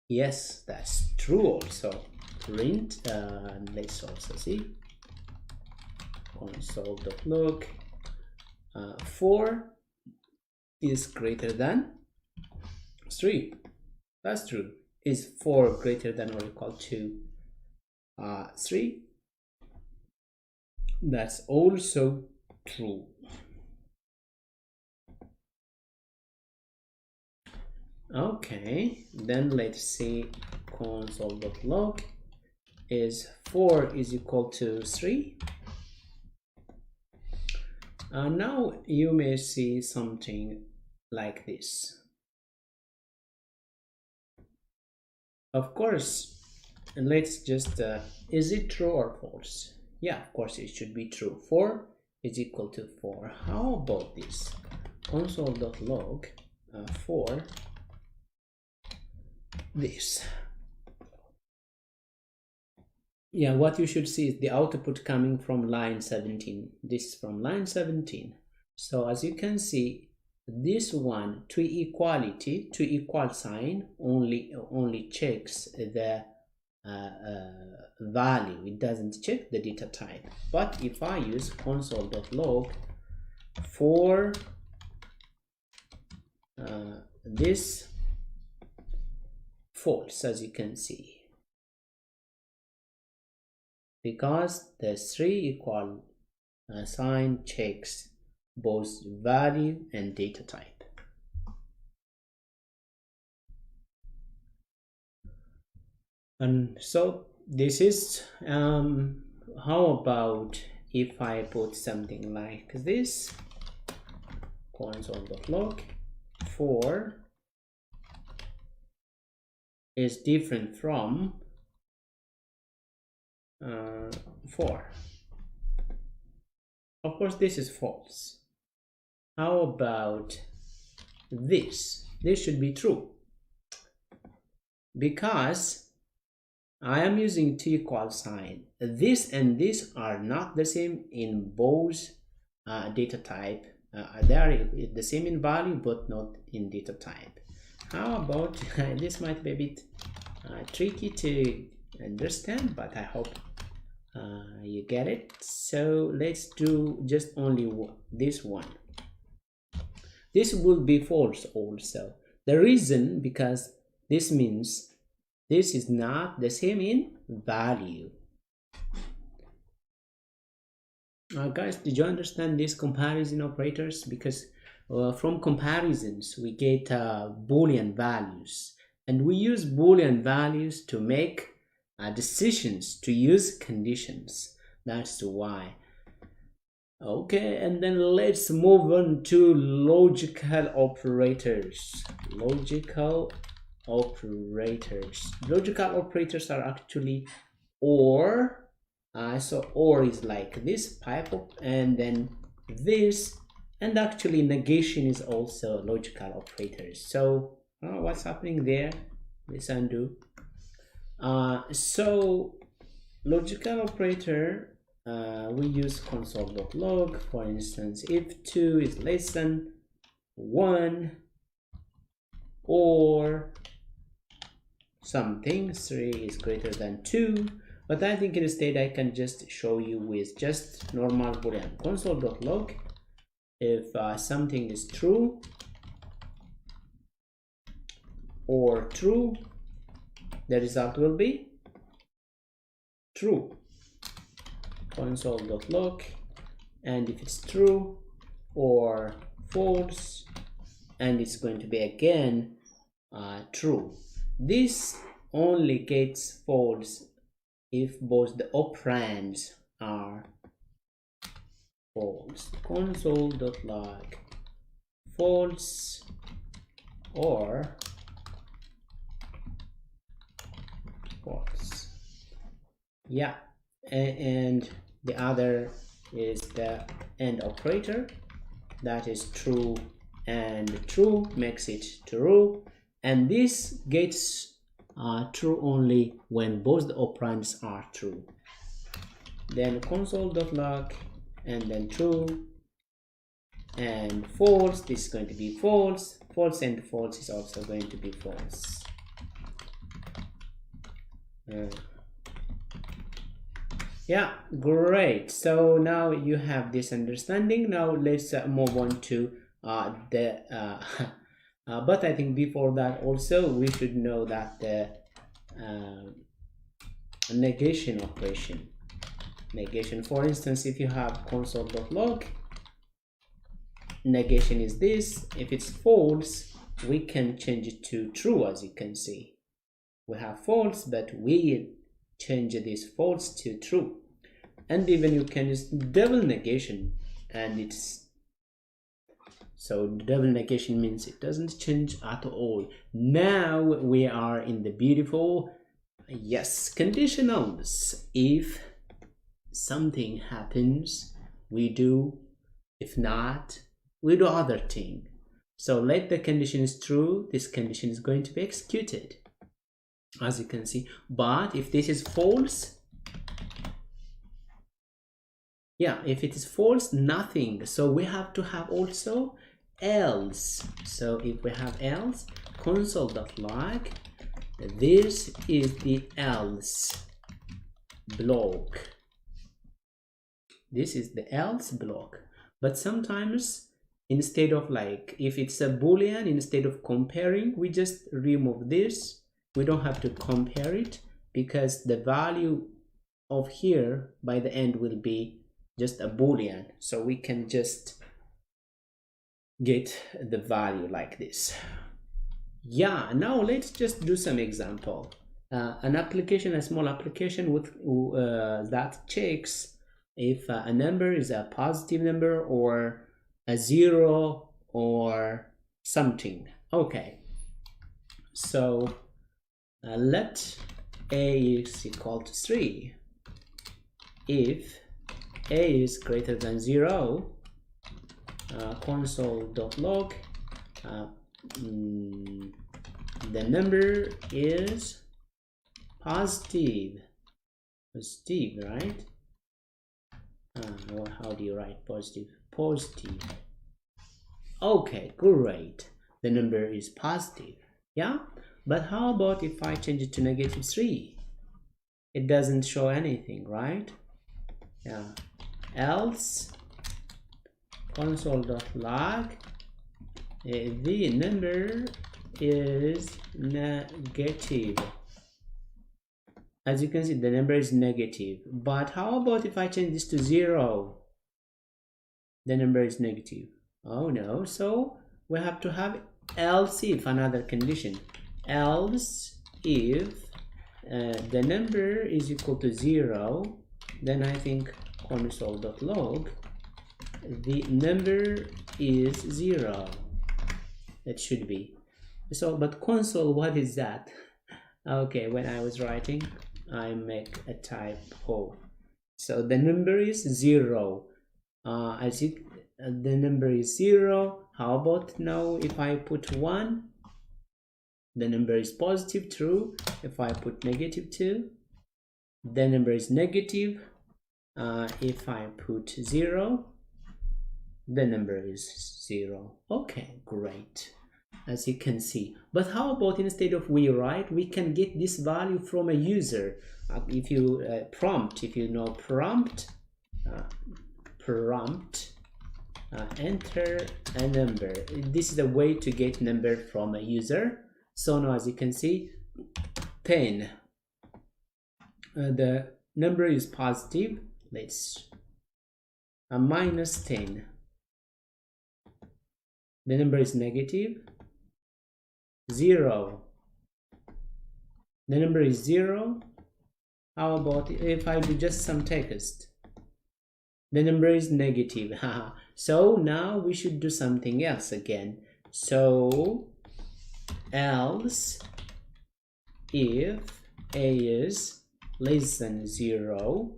Yes, that's true also. Print, let's also see console.log 4 is greater than 3. That's true. Is 4 greater than or equal to 3? That's also true. Okay, then let's see console.log is 4 is equal to 3. Now you may see something like this. Of course, and let's just is it true or false? Yeah, of course it should be true. 4 is equal to 4. How about this? Console.log 4 this. Yeah, what you should see is the output coming from line 17. This is from line 17. So as you can see, this one to equality, to equal sign only checks the value. It doesn't check the data type. But if I use console.log for this false, as you can see, because the 3 equal sign checks both value and data type. And so this is how about if I put something like this, console.log 4 is different from 4. Of course this is false. How about this? This should be true, because I am using t equal sign. This and this are not the same in both data type. They are the same in value but not in data type. How about this might be a bit tricky to understand, but I hope you get it. So let's do just only this one. This will be false also. The reason, because this means this is not the same in value. Guys, did you understand these comparison operators? Because from comparisons we get Boolean values, and we use Boolean values to make decisions, to use conditions. That's why. Okay, and then let's move on to logical operators. Logical operators are actually OR. So OR is like this pipe up, and then this, and actually negation is also logical operators. So what's happening there? Let's undo. So logical operator, we use console.log. For instance, if 2 is less than 1, or something, 3 is greater than 2. But I think instead I can just show you with just normal Boolean. Console.log, if something is true or true, the result will be true. Console.log, and if it's true or false, and it's going to be again true. This only gets false if both the operands are false. Console.log false or false. Yeah, and the other is the AND operator, that is true and true makes it true, and this gets true only when both the operands are true. Then console.log and then true and false. This is going to be false. False and false is also going to be false. Yeah, great. So now you have this understanding. Now let's move on to but I think before that also we should know that the negation operation. Negation, for instance, if you have console.log, negation is this. If it's false, we can change it to true. As you can see, we have false, but we change this false to true. And even you can use double negation, and it's so double negation means it doesn't change at all. Now we are in the beautiful conditionals. If something happens, we do. If not, we do other thing. So let the condition is true, this condition is going to be executed, as you can see. But if this is false, if it is false, nothing. So we have to have also else. So if we have else, console.log, this is the else block. This is the else block. But sometimes instead of if it's a boolean, instead of comparing, we just remove this. We don't have to compare it because the value of here by the end will be just a boolean. So we can just get the value like this. Now let's just do some example. An application, a small application with that checks if a number is a positive number or a 0 or something. Okay, so let a is equal to 3. If a is greater than 0, console.log, the number is positive, right? How do you write positive? Positive. Okay, great. The number is positive. But how about if I change it to -3? It doesn't show anything, right? Else console.log, the number is negative. As you can see, the number is negative. But how about if I change this to 0? The number is negative. Oh no, so we have to have else if, another condition. Else if the number is equal to 0, then I think console.log, the number is 0. It should be. So, but console, what is that? Okay, when I was writing, I make a typo. So the number is 0. The number is 0. How about now if I put 1? The number is positive, true. If I put -2, the number is negative. If I put 0, the number is 0. Okay, great. As you can see. But how about instead of we write, we can get this value from a user. If you if you know prompt, enter a number. This is a way to get number from a user. So now as you can see, 10. The number is positive. Let's -10. The number is negative. 0. The number is 0. How about if I do just some text? The number is negative. So now we should do something else again. So else if a is less than 0,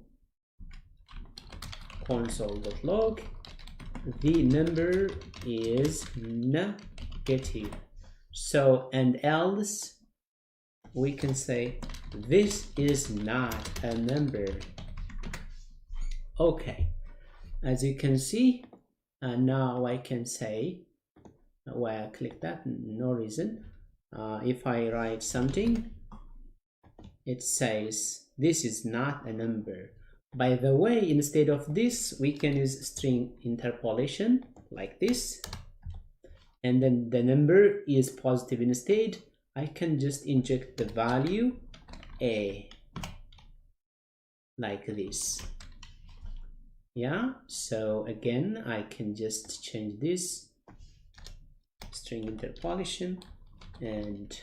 console.log, the number is negative. So, and else we can say this is not a number. Okay, as you can see, And now I can say, where I click that, no reason. If I write something, it says this is not a number. By the way, instead of this, we can use string interpolation like this, and then the number is positive instead. I can just inject the value a like this. Yeah, so again I can just change this string interpolation and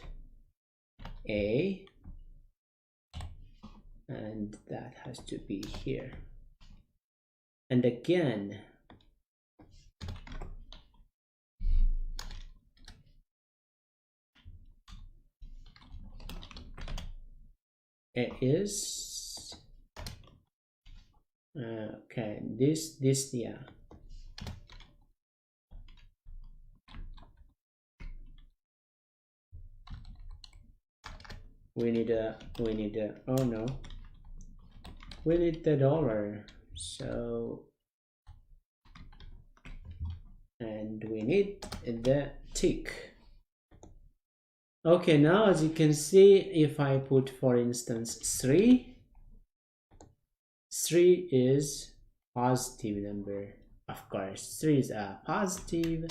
a, and that has to be here. And again, it is okay, this yeah, we need a oh no, we need the dollar, so, and we need the tick. Okay, now as you can see, if I put, for instance, 3 is positive number. Of course, 3 is a positive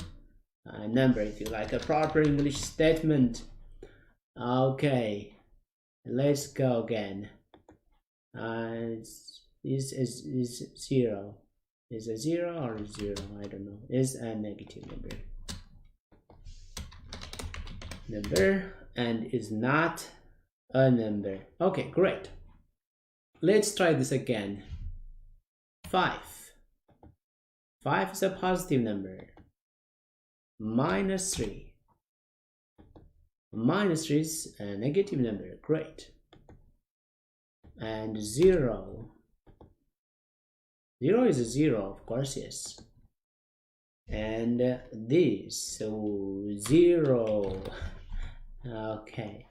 number, if you like, a proper English statement. Okay, let's go again. Is 0. Is a 0 or 0? I don't know. Is a negative number and is not a number. Okay, great. Let's try this again. 5 is a positive number. -3 is a negative number. Great. And 0 is a 0, of course, yes. And this, so 0. Okay,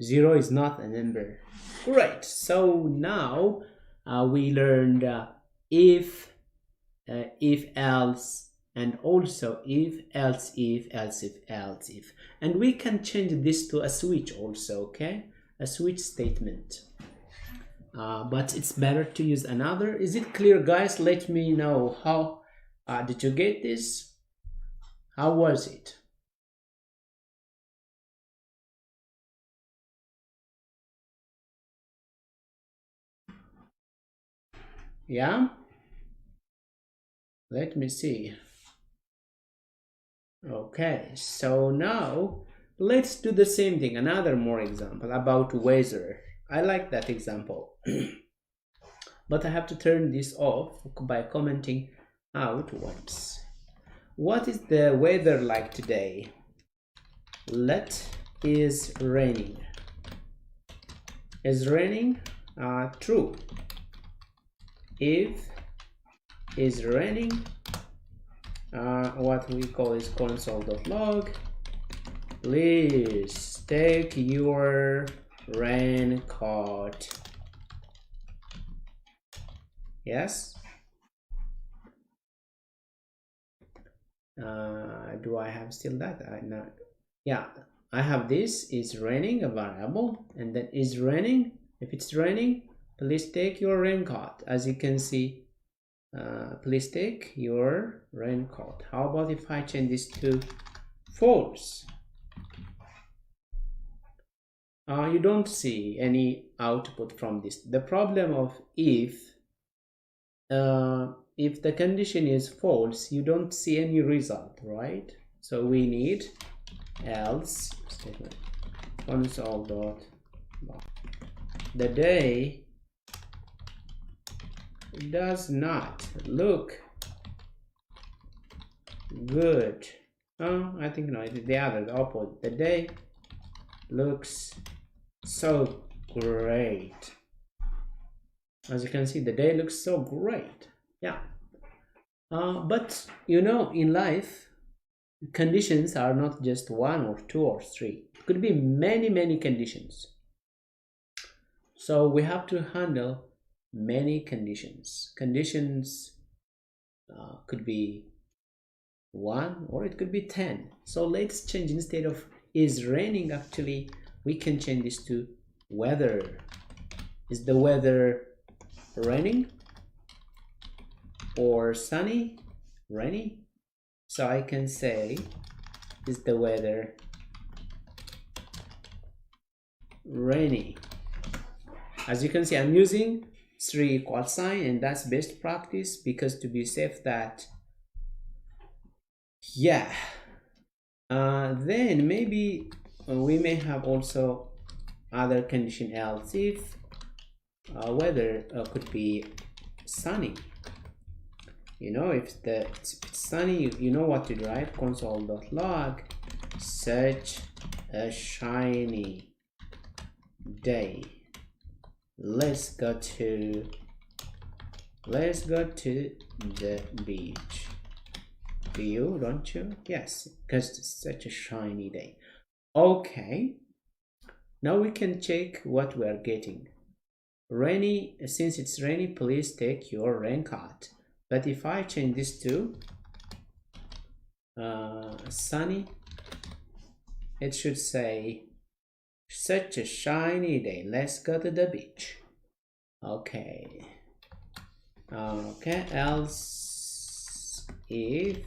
0 is not a number. Great. So now we learned if else, and also if else if, and we can change this to a switch also. Okay, a switch statement, but it's better to use another. Is it clear, guys? Let me know how did you get this? How was it? Yeah, let me see. Okay, so now let's do the same thing, another more example about weather. I like that example. But I have to turn this off by commenting out once. What is the weather like today? Let is raining. Is raining? True. If is raining, what we call is console.log. Please take your raincoat. Yes. Do I have still that? No. Yeah, I have this is raining, a variable, and then is raining. If it's raining, please take your raincoat. As you can see, please take your raincoat. How about if I change this to false? You don't see any output from this. The problem of if the condition is false, you don't see any result, right? So we need else statement console.log. The day does not look good. Oh, I think no, the other, the opposite. The day looks so great. As you can see, the day looks so great. Yeah. But you know, in life, conditions are not just 1 or 2 or 3. It could be many conditions. So we have to handle many conditions. Conditions could be 1, or it could be 10. So let's change, instead of is raining, actually we can change this to weather. Is the weather raining or sunny? Rainy. So I can say, is the weather rainy? As you can see, I'm using 3 equal sign, and that's best practice, because to be safe that, yeah. Then maybe we may have also other condition, else if weather could be sunny. You know, if it's sunny, you know what to do, right? Console.log such a shiny day. Let's go to the beach. Do you, don't you? Yes, because it's such a shiny day. Okay, now we can check what we are getting. Rainy, since it's rainy, please take your raincoat. But if I change this to sunny, it should say such a shiny day, let's go to the beach. Okay, else if,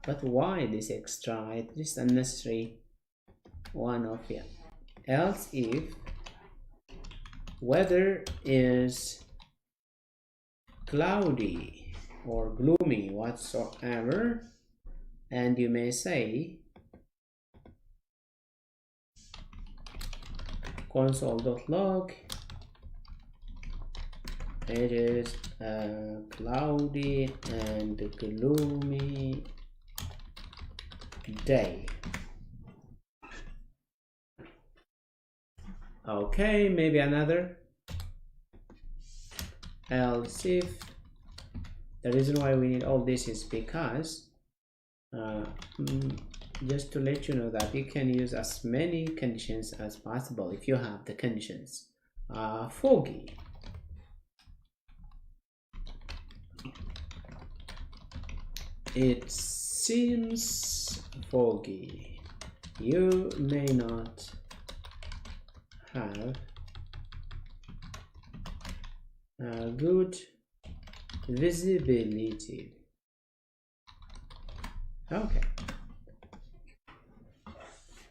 but why this extra, this unnecessary one of here. Else if weather is cloudy or gloomy whatsoever, and you may say console.log it is a cloudy and gloomy day. Okay, maybe another. Else if, the reason why we need all this is because just to let you know that you can use as many conditions as possible if you have the conditions. Foggy. It seems foggy. You may not have good visibility. Okay.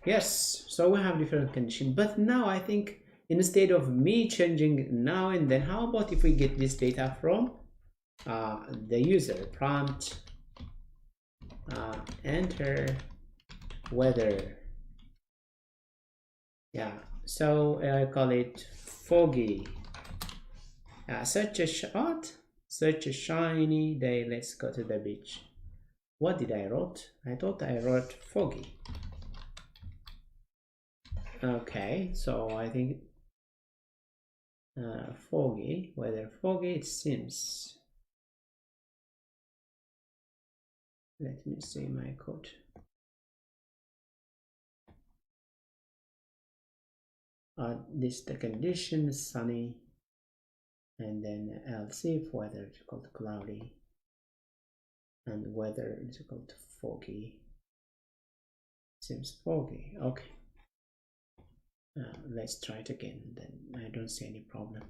Yes, so we have different conditions, but now I think instead of me changing now and then, how about if we get this data from the user prompt, enter weather. Yeah, so I call it foggy. Such a shiny day, let's go to the beach. What did I wrote? I thought I wrote foggy. Okay, so I think foggy, weather foggy, it seems. Let me see my code. This the condition, sunny, and then else if weather is equal to cloudy, and weather is equal to foggy. Seems foggy. Okay. Let's try it again, then I don't see any problem.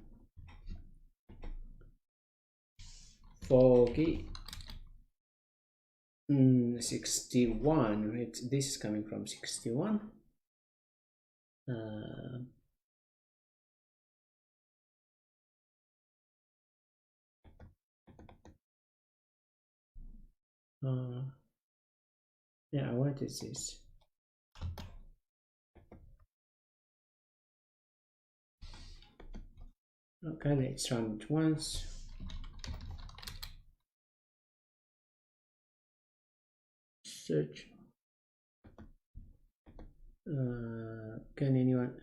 Foggy 61. This is coming from 61. Yeah, what is this? Okay, let's run it once. Search. Can anyone?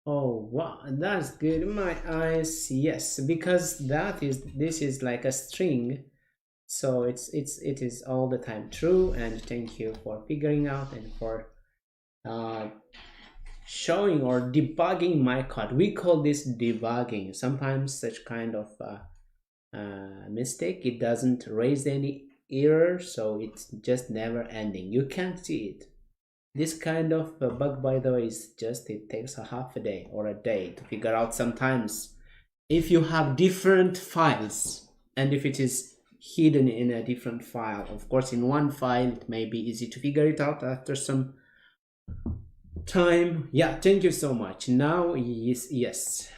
Oh wow, that's good. My eyes, yes, because this is like a string, so it is all the time true. And thank you for figuring out and for showing or debugging my code. We call this debugging. Sometimes such kind of mistake, it doesn't raise any error, so it's just never ending. You can't see it. This kind of bug, by the way, is just, it takes a half a day or a day to figure out sometimes if you have different files and if it is hidden in a different file. Of course, in one file it may be easy to figure it out after some time. Yeah, thank you so much. Now yes,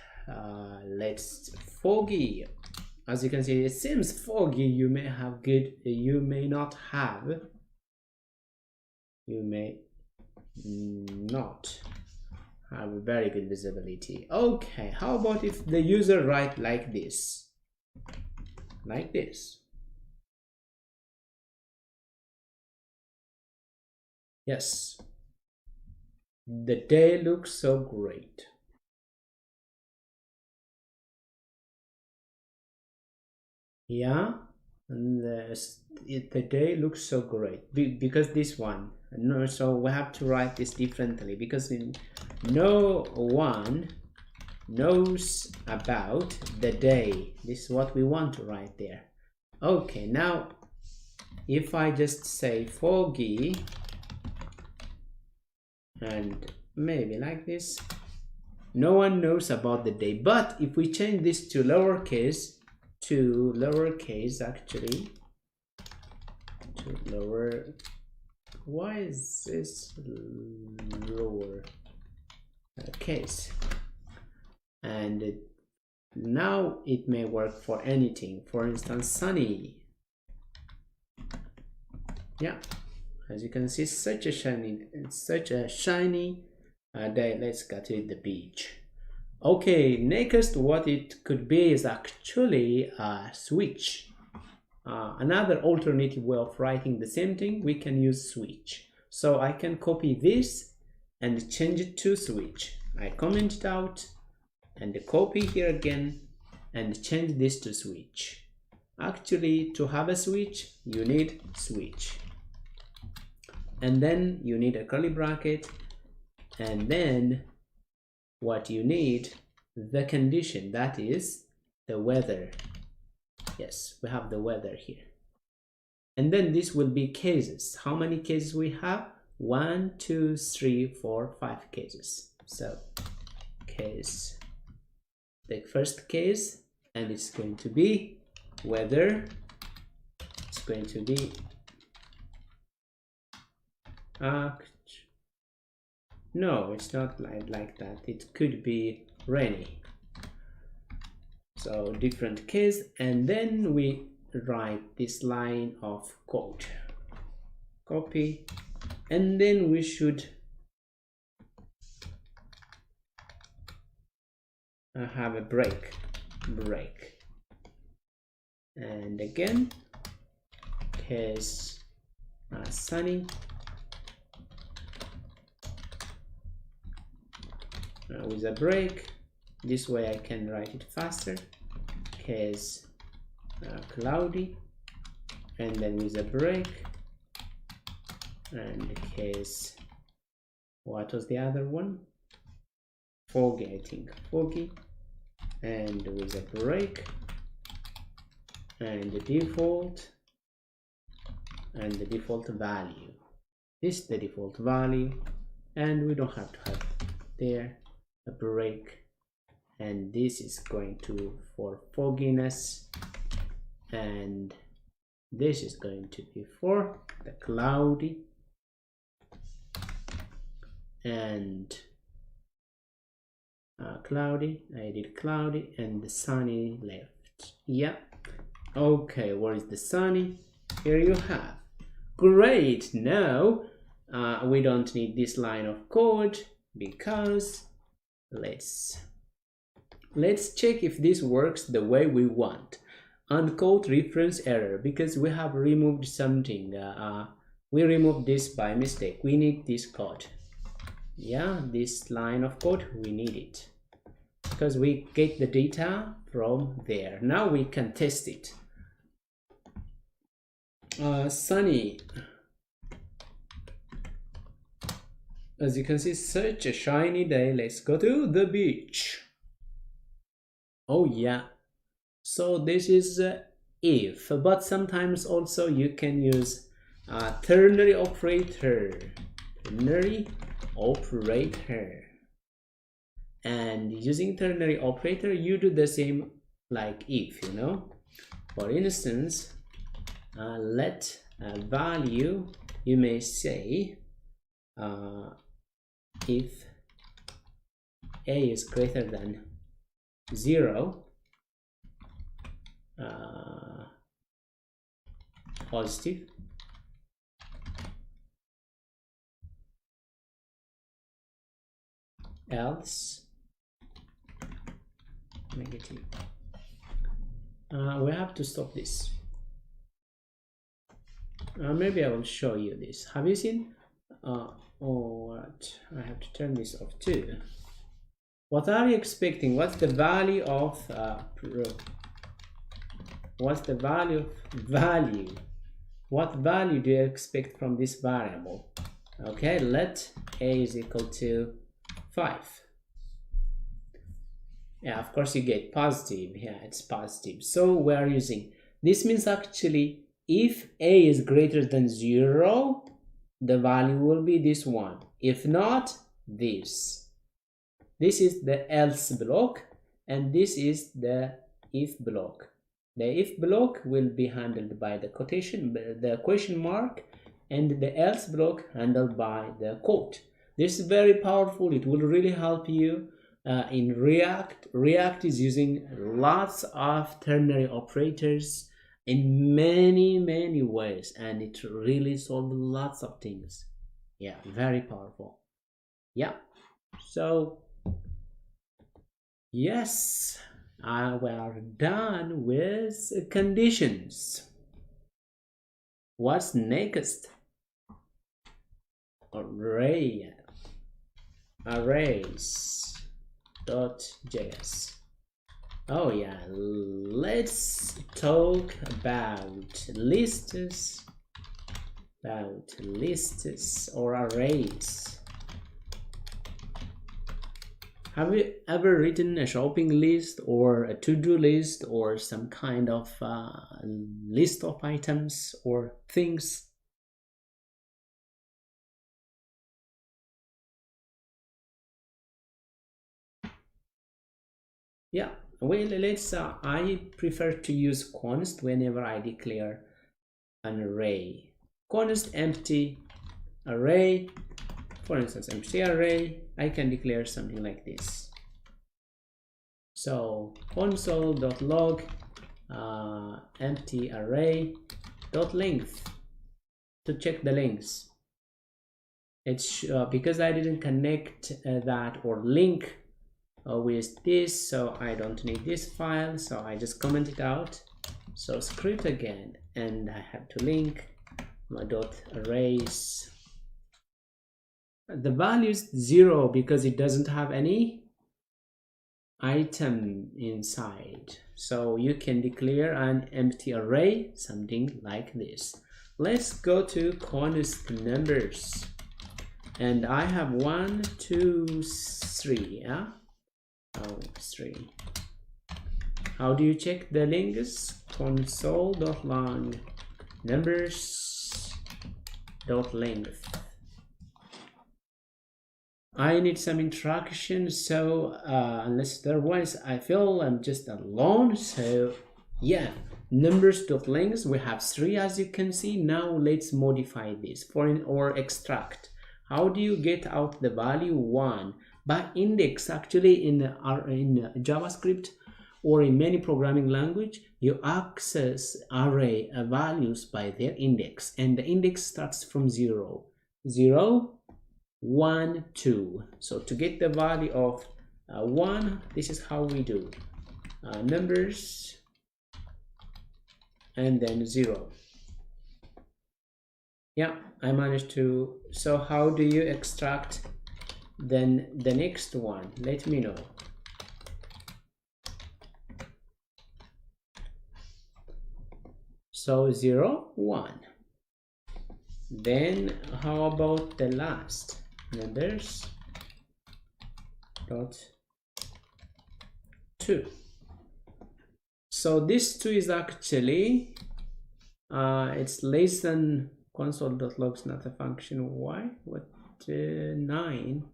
let's foggy. As you can see, it seems foggy. You may have good, you may not have, you may not have very good visibility. Okay, how about if the user write like this, like this? Yes, the day looks so great. Yeah, and the day looks so great because this one, no, so we have to write this differently because no one knows about the day. This is what we want to write there. Okay, now if I just say foggy and maybe like this, no one knows about the day. But if we change this to lowercase, actually, to lower, why is this lower case? And now it may work for anything. For instance, sunny. Yeah, as you can see, such a shiny day. Let's go to the beach. Okay, next what it could be is actually a switch. Another alternative way of writing the same thing, we can use switch. So I can copy this and change it to switch. I comment it out and copy here again and change this to switch. Actually, to have a switch, you need switch. And then you need a curly bracket, and then what you need, the condition, that is the weather. Yes, we have the weather here. And then this will be cases. How many cases we have? 1, 2, 3, 4, 5 cases. So case, the first case, and it's going to be weather. It's going to be no, it's not like that. It could be rainy. So different case, and then we write this line of code, copy, and then we should have a break, and again case sunny, with a break. This way I can write it faster. Case cloudy, and then with a break, and case, what was the other one? Foggy, I think. Foggy, and with a break, and the default, and the default value. This is the default value, and we don't have to have there a break, and this is going to for fogginess, and this is going to be for the cloudy, and cloudy, I did cloudy, and the sunny left. Yeah, okay, where is the sunny? Here you have. Great. Now we don't need this line of code because let's check if this works the way we want. Uncaught reference error, because we have removed something. We removed this by mistake. We need this code. Yeah, this line of code, we need it because we get the data from there. Now we can test it. Sunny. As you can see, such a shiny day. Let's go to the beach. Oh yeah, So this is if, but sometimes also you can use ternary operator. Ternary operator. And using ternary operator, you do the same like if, you know. For instance, let a value, you may say if a is greater than 0, positive, else negative. We have to stop this. Maybe I will show you this. Have you seen? Oh, what? I have to turn this off too. What are you expecting? What's the value of what's the value of value? What value do you expect from this variable? Okay, let a is equal to 5. Yeah, of course you get positive. Yeah, it's positive. So we are using this. Means actually if a is greater than 0, the value will be this one. If not, this. This is the else block, and this is the if block. The if block will be handled by the quotation, the question mark, and the else block handled by the quote. This is very powerful. It will really help you in React. React is using lots of ternary operators in many ways, and it really solves lots of things. Yeah, very powerful. Yeah, so yes, we are done with conditions. What's next? arrays.js. Oh yeah, let's talk about lists or arrays. Have you ever written a shopping list or a to-do list or some kind of list of items or things? Yeah, well, I prefer to use const whenever I declare an array. Const empty array, for instance, empty array, I can declare something like this. So console.log empty array .length to check the lengths. It's because I didn't connect that or link with this, so I don't need this file, so I just comment it out. So script again, and I have to link my .arrays. The value is 0 because it doesn't have any item inside. So you can declare an empty array, something like this. Let's go to const numbers, and I have 1, 2, 3. Yeah. Oh, 3. How do you check the links? Console.long numbers.length. I need some interaction, so unless otherwise I feel I'm just alone. So yeah, numbers.length, we have 3 as you can see. Now let's modify this or extract. How do you get out the value 1? By index. Actually in JavaScript or in many programming language, you access array values by their index, and the index starts from 0, 0, 1, 2. So to get the value of 1, this is how we do numbers and then 0. Yeah, I managed to. So how do you extract then the next one? Let me know. So 0, 1. Then how about the last? Numbers dot 2. So this 2 is actually it's less than console.log is not a function. Why? What 9?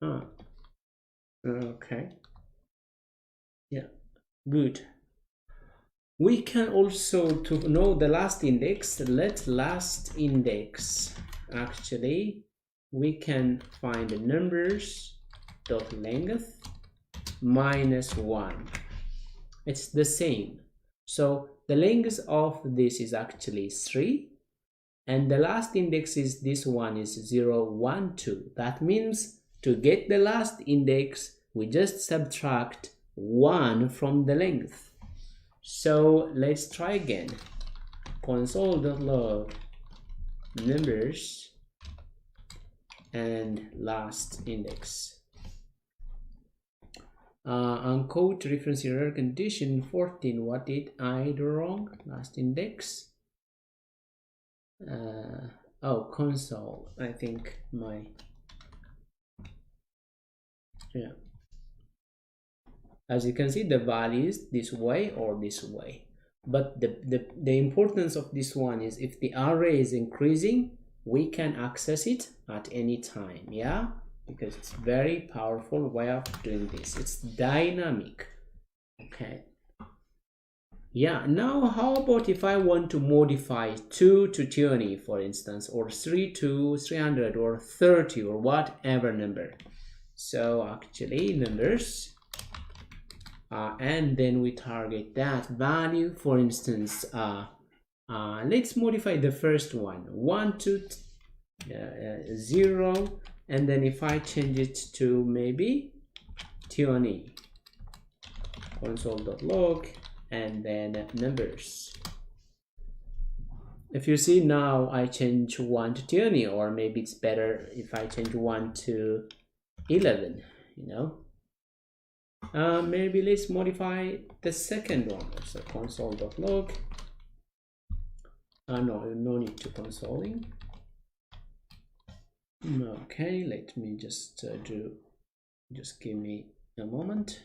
Oh, okay. Yeah, good. We can also, to know the last index, let last index, actually we can find the numbers dot length minus 1. It's the same. So the length of this is actually 3, and the last index is this one is 0, 1, 2. That means to get the last index, we just subtract 1 from the length. So let's try again. Console.log numbers and last index. Uncode reference error condition 14. What did I do wrong? Last index. Oh, console. I think my, yeah. As you can see, the value is this way or this way. But the importance of this one is if the array is increasing, we can access it at any time, yeah? Because it's very powerful way of doing this. It's dynamic, okay? Yeah, now how about if I want to modify 2 to 20, for instance, or 3 to 300 or 30 or whatever number. So actually numbers, and then we target that value. For instance, let's modify the first one, 1 to 0, and then if I change it to maybe 20, console.log, and then numbers. If you see now I change 1 to 20, or maybe it's better if I change 1 to 11, you know. Maybe let's modify the second one. So console.log. No need to consoling. Okay, let me just just give me a moment.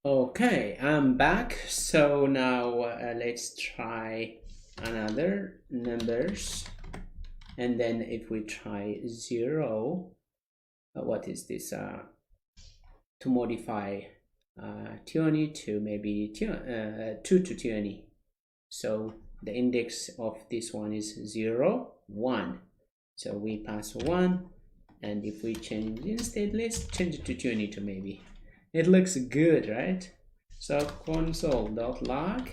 Okay, I'm back. So now let's try another numbers, and then if we try 0, what is this? To modify 20 to maybe 2 to 20. So the index of this one is 0, 1. So we pass 1, and if we change instead, let's change it to 20 to maybe. It looks good, right? So console.log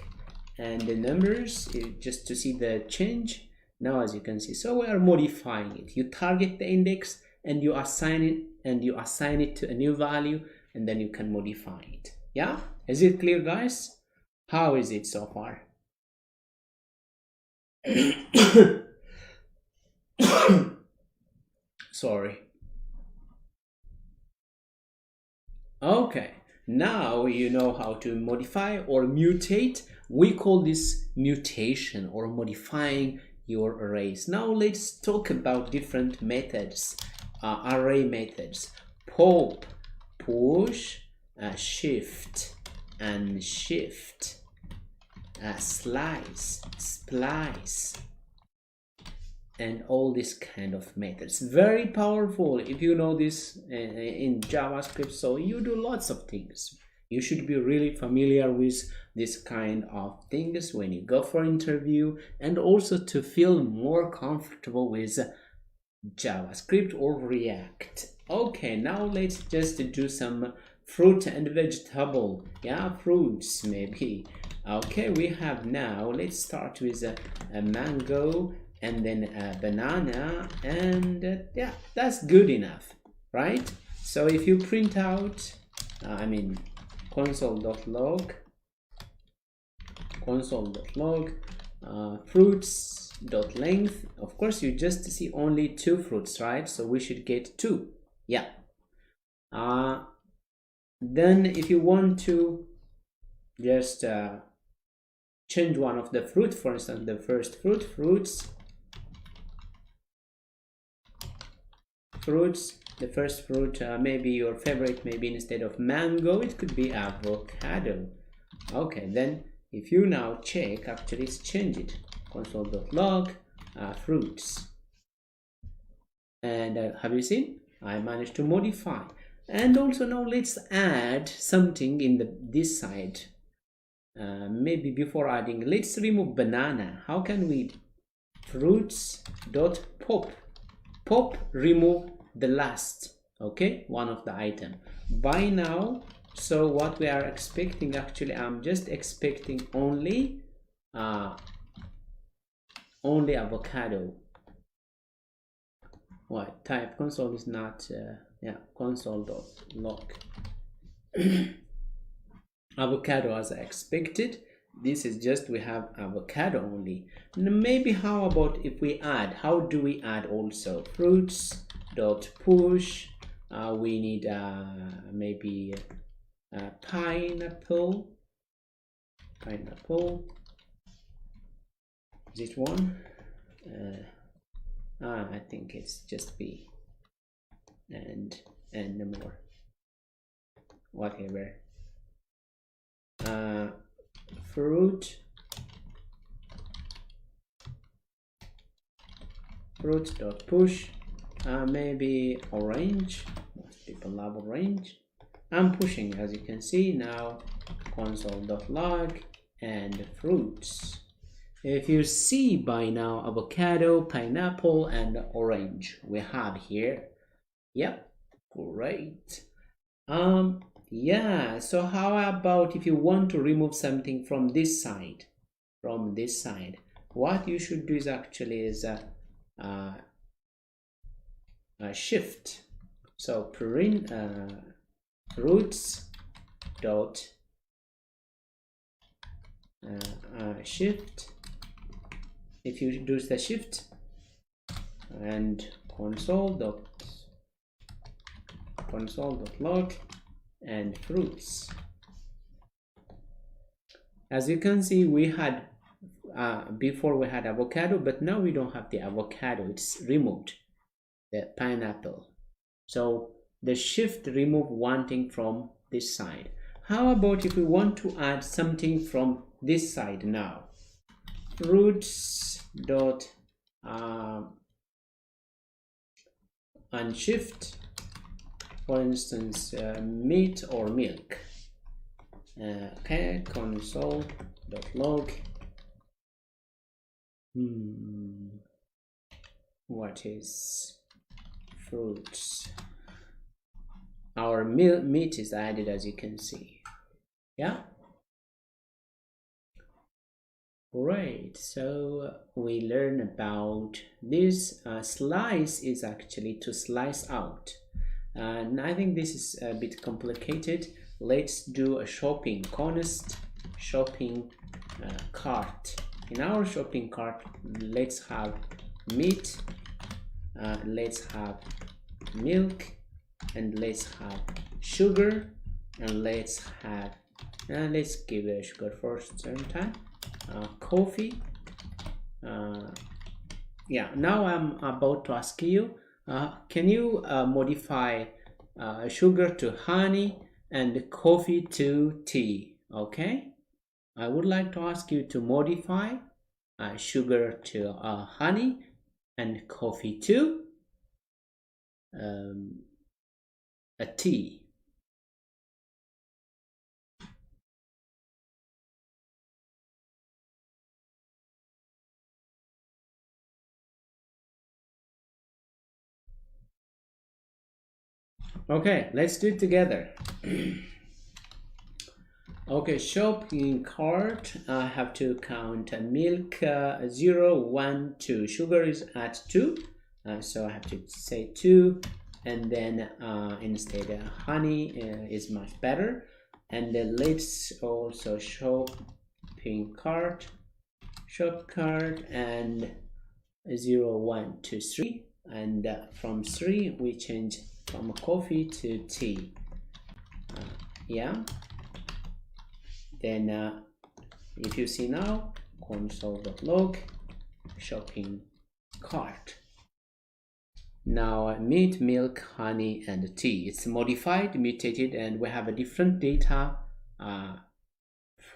and the numbers, just to see the change. Now as you can see, so we are modifying it. You target the index and you assign it to a new value, and then you can modify it. Yeah, is it clear, guys? How is it so far? Sorry. Okay, now you know how to modify or mutate. We call this mutation or modifying your arrays. Now let's talk about different methods, array methods. Pop, push, shift, and shift, slice, splice, and all these kind of methods. Very powerful if you know this in JavaScript. So you do lots of things. You should be really familiar with this kind of things when you go for interview, and also to feel more comfortable with JavaScript or React. Okay, now let's just do some fruit and vegetable. Yeah, fruits maybe. Okay, we have now, let's start with a mango, and then a banana, and yeah, that's good enough, right? So if you print out, console.log fruits, dot length. Of course, you just see only 2 fruits, right? So we should get 2. Yeah. Then if you want to just change one of the fruit, for instance, the first fruit, the first fruit, maybe your favorite, maybe instead of mango, it could be avocado. Okay, then if you now check, actually it's changed it. Console.log fruits. And have you seen? I managed to modify. And also now let's add something in this side. Maybe before adding, let's remove banana. How can we? Fruits.pop. Pop, remove the last, okay, one of the item. By now, so what we are expecting, actually, I'm just expecting only avocado. What type? Console is not, yeah, console.log. Avocado as I expected. This is just, we have avocado only. Maybe how about if we add, how do we add also? Fruits.push, we need maybe pineapple. Is it one? I think it's just B and no more, whatever. Fruits.push, maybe orange. Most people love orange. I'm pushing, as you can see now. Console.log and fruits. If you see by now, avocado, pineapple, and orange we have here. Yep, great. Yeah, so how about if you want to remove something from this side? What you should do is actually shift. So print roots dot shift. If you do the shift and console.log and fruits. As you can see, we had before we had avocado, but now we don't have the avocado, it's removed, the pineapple. So the shift remove one thing from this side. How about if we want to add something from this side now? Fruits dot and shift, for instance, meat or milk. Okay, console.log. What is fruits? Our meat is added, as you can see. Yeah. Great. So we learn about this. Slice is actually to slice out. And I think this is a bit complicated. Let's do a shopping const shopping cart. In our shopping cart, let's have meat, let's have milk, and let's have sugar, and let's give a sugar first time, coffee. Yeah, now I'm about to ask you, can you modify sugar to honey and coffee to tea? Okay, I would like to ask you to modify sugar to honey and coffee to a tea. Okay, let's do it together. Okay, shopping cart, I have to count milk 0, 1, 2. Sugar is at 2, so I have to say 2, and then instead honey is much better. And then let's also shop cart, and 0, 1, 2, 3, and from 3 we change from coffee to tea. Yeah, then if you see now, console.log shopping cart. Now meat, milk, honey, and tea. It's modified, mutated, and we have a different data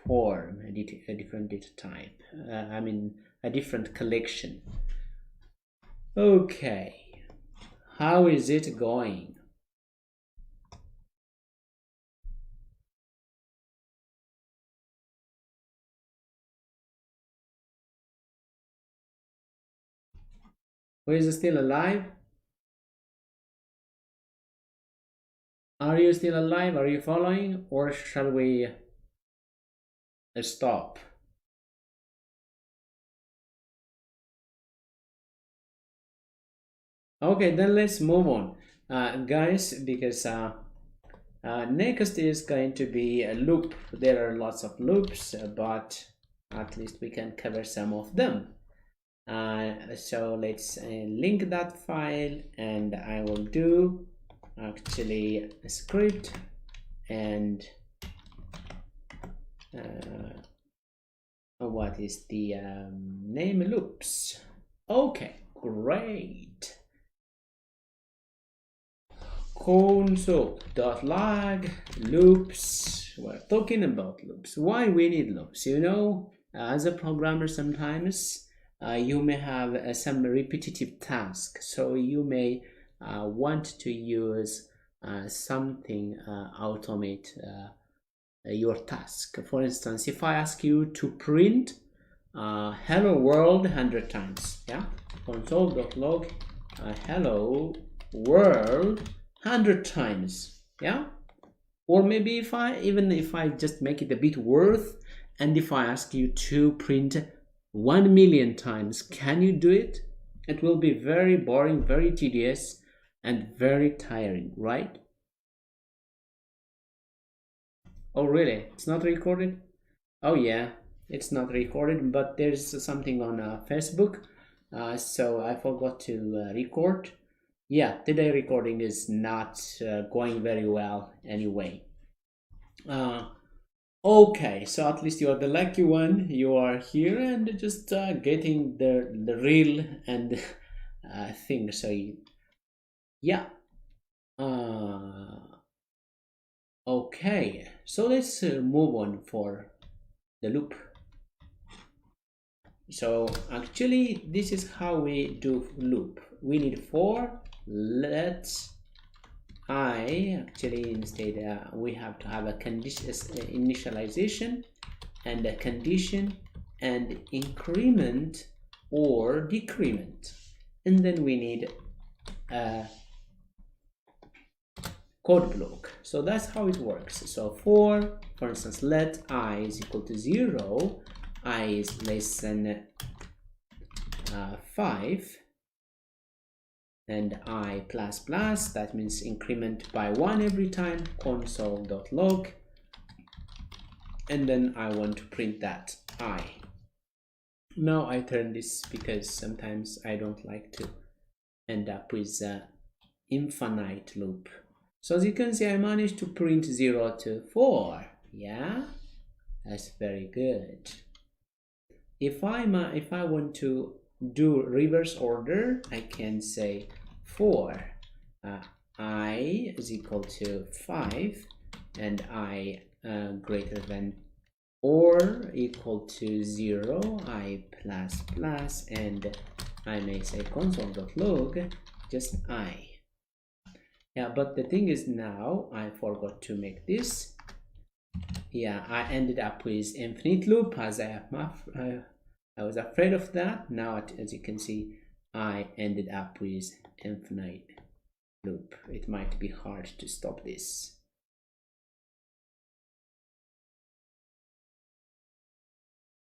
form, a different data type. I mean, a different collection. Okay, how is it going? Who is still alive? Are you still alive? Are you following? Or shall we stop? Okay, then let's move on, guys, because next is going to be a loop. There are lots of loops, but at least we can cover some of them. So let's link that file, and I will do actually a script and what is the name? Loops. Okay, great. Console.log loops. We're talking about loops. Why we need loops? You know, as a programmer, sometimes you may have some repetitive task, so you may want to use something automate your task. For instance, if I ask you to print hello world 100 times, yeah, console.log hello world 100 times, yeah. Or maybe if I just make it a bit worth, and if I ask you to print 1 million times, can you do it? It will be very boring, very tedious, and very tiring, right? Oh really? It's not recorded? Oh yeah, it's not recorded, but there's something on Facebook, so I forgot to record. Yeah, today recording is not going very well anyway. Okay, so at least you are the lucky one. You are here and just getting the real and thing. So yeah. Okay, so let's move on for the loop. So actually this is how we do loop. We need for let I, actually instead we have to have a condition, initialization, and a condition, and increment or decrement, and then we need a code block. So that's how it works. So for instance, let I is equal to 0, I is less than 5, and I plus plus, that means increment by 1 every time, console.log, and then I want to print that I. Now I turn this because sometimes I don't like to end up with an infinite loop. So as you can see, I managed to print 0 to 4. Yeah, that's very good. If I want to do reverse order, I can say for I is equal to 5 and I greater than or equal to 0, I plus plus, and I may say console.log just I. Yeah, but the thing is now I forgot to make this. Yeah, I ended up with infinite loop as I was afraid of that. Now, as you can see, I ended up with infinite loop. It might be hard to stop this.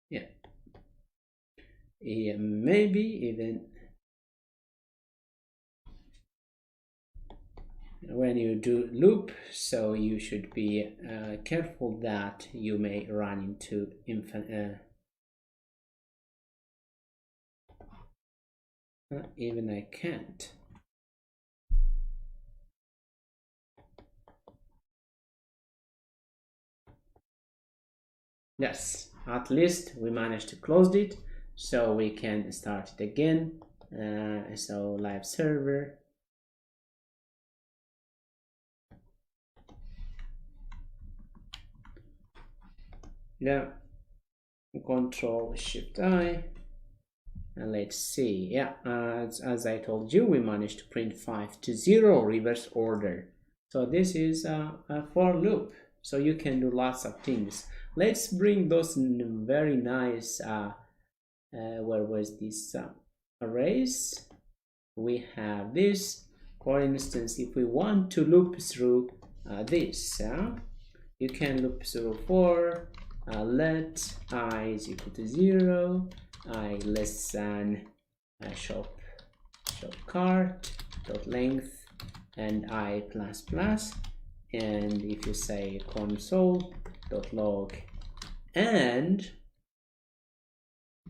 Yeah. Yeah, maybe even when you do loop, so you should be careful that you may run into Even I can't. Yes, at least we managed to close it, so we can start it again. So live server. Yeah, Control Shift I, and let's see. Yeah, as I told you, we managed to print 5 to 0 reverse order. So this is a for loop, so you can do lots of things. Let's bring those very nice where was this arrays. We have this. For instance, if we want to loop through this, you can loop through for let I is equal to 0, I less than shop cart dot length, and I plus plus, and if you say console dot log and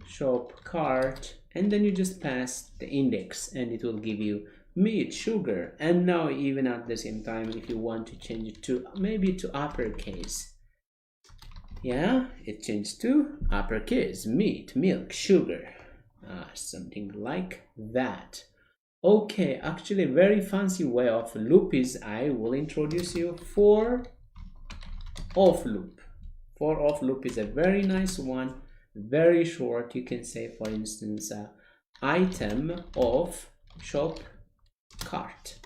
shop cart, and then you just pass the index and it will give you meat, sugar. And now even at the same time, if you want to change it to maybe to uppercase, yeah, it changed to uppercase, meat, milk, sugar, something like that. Okay, actually a very fancy way of loop is I will introduce you for off loop. For off loop is a very nice one, very short. You can say, for instance, item of shop cart.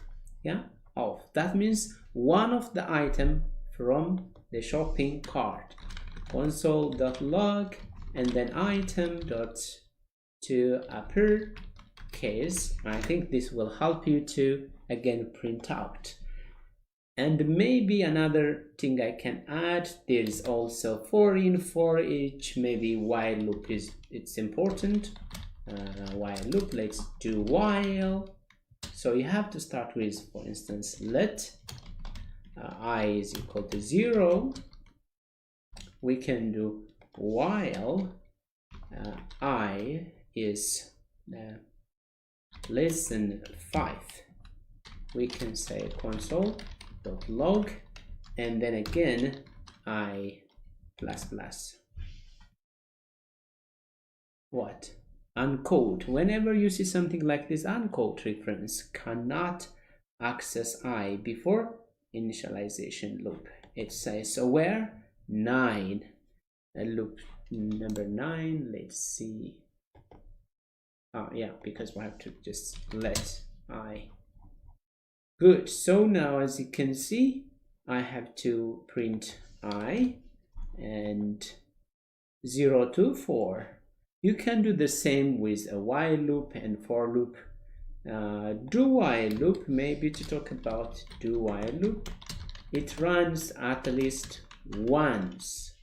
Yeah, off. That means one of the item from the shopping cart. Console.log and then item dot to uppercase. I think this will help you to again print out. And maybe another thing I can add, there is also for in, for each, maybe while loop it's important. While loop, let's do while. So you have to start with, for instance, let I is equal to 0. We can do while I is less than 5. We can say console.log and then again I plus plus. What? Uncode. Whenever you see something like this, uncode reference cannot access I before initialization loop. It says where 9, loop number 9. Let's see. Oh yeah, because we have to just let I. Good. So now as you can see, I have to print I and 0 to 4. You can do the same with a while loop and for loop. Do while loop, maybe to talk about do while loop, it runs at least once.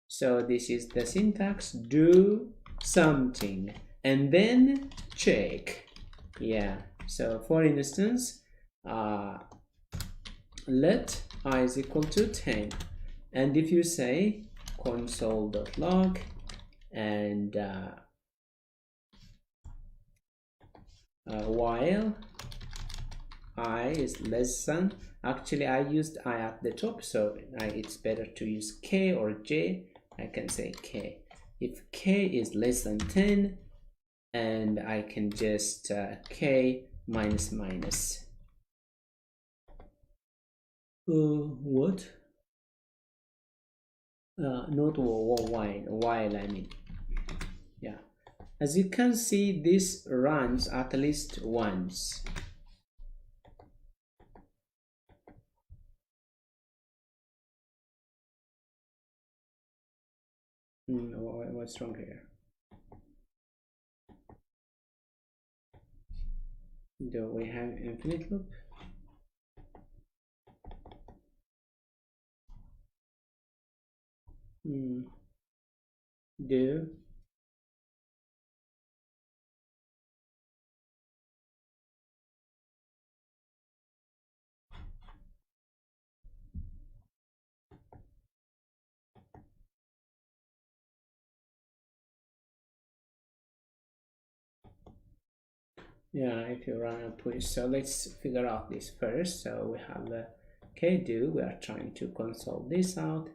So this is the syntax: do something and then check. Yeah, so for instance, let I is equal to 10, and if you say console.log and while I is less than, actually I used I at the top, so it's better to use K or J. I can say K. If K is less than 10, and I can just K minus minus. What? Not while I mean. Yeah. As you can see, this runs at least once. What's wrong here? Do we have infinite loop? Do Yeah, if you run a push. So let's figure out this first. So we have a do. We are trying to console this out,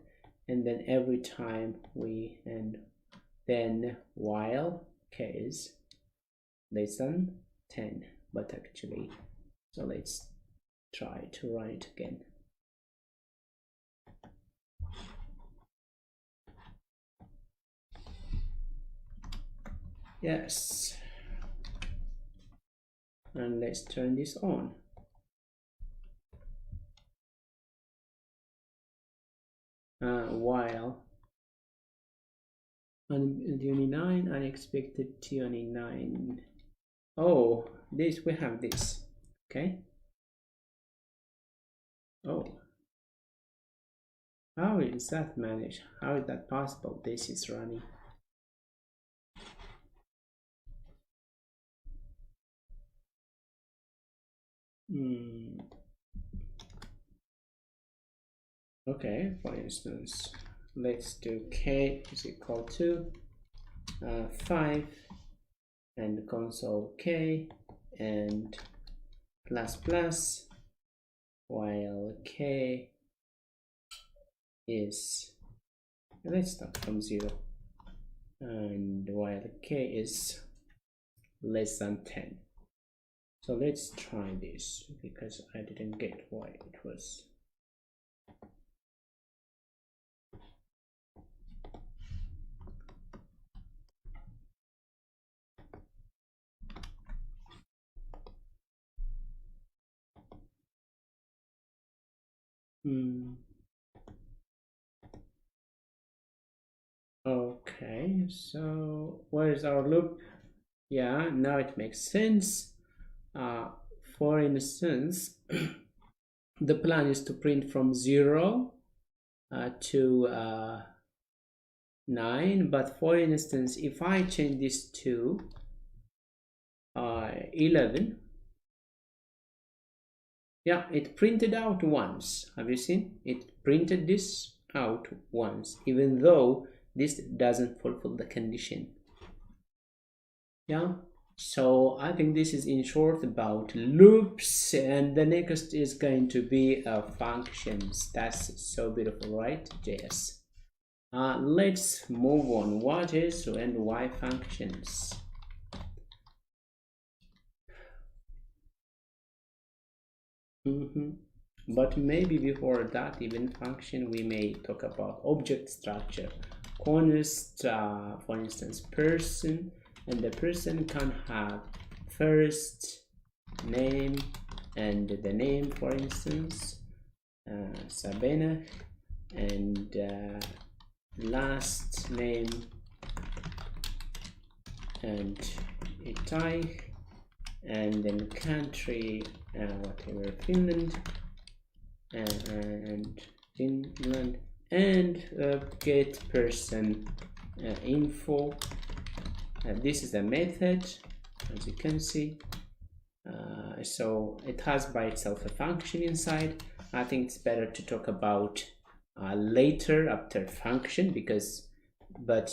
and then every time and then while k is less than 10, but actually, so let's try to run it again. Yes, and let's turn this on. While T29 unexpected T29. Oh, this we have this. Okay. Oh, how is that managed? How is that possible? This is running. Okay, for instance, let's do k is equal to 5 and console k and plus plus while k is, let's start from 0, and while k is less than 10. So let's try this because I didn't get why it was. Okay, so where is our loop? Yeah, now it makes sense. For instance, the plan is to print from 0 to 9, but for instance, if I change this to 11, yeah, it printed out once. Have you seen? It printed this out once, even though this doesn't fulfill the condition. Yeah, so I think this is in short about loops, and the next is going to be functions. That's so beautiful, right? JS. Let's move on. What is and why functions? But maybe before that, even function, we may talk about object structure. Const, for instance, person, and the person can have first name and the name, for instance, Sabina, and last name and Itai, and then country, whatever, Finland, and Finland, and get person info. This is a method, as you can see. So it has by itself a function inside. I think it's better to talk about later after function, but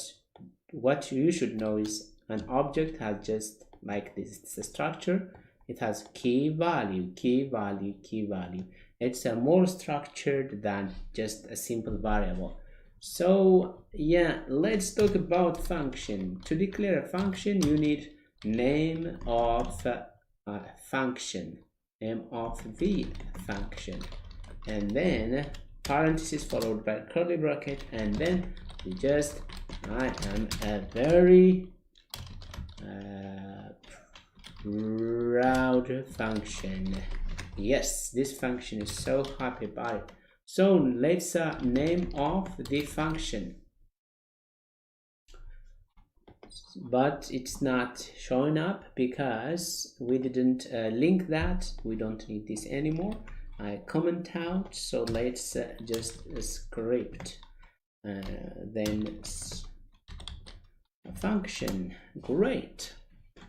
what you should know is an object has just like this. It's a structure. It has key value, key value, key value. It's more structured than just a simple variable. So yeah, let's talk about function. To declare a function, you need name of function, name of the function, and then parenthesis followed by curly bracket, and then you just, I am a very proud function. Yes, this function is so happy about it. So let's name of the function, but it's not showing up because we didn't link that. We don't need this anymore. I comment out. So let's just script then a function. Great.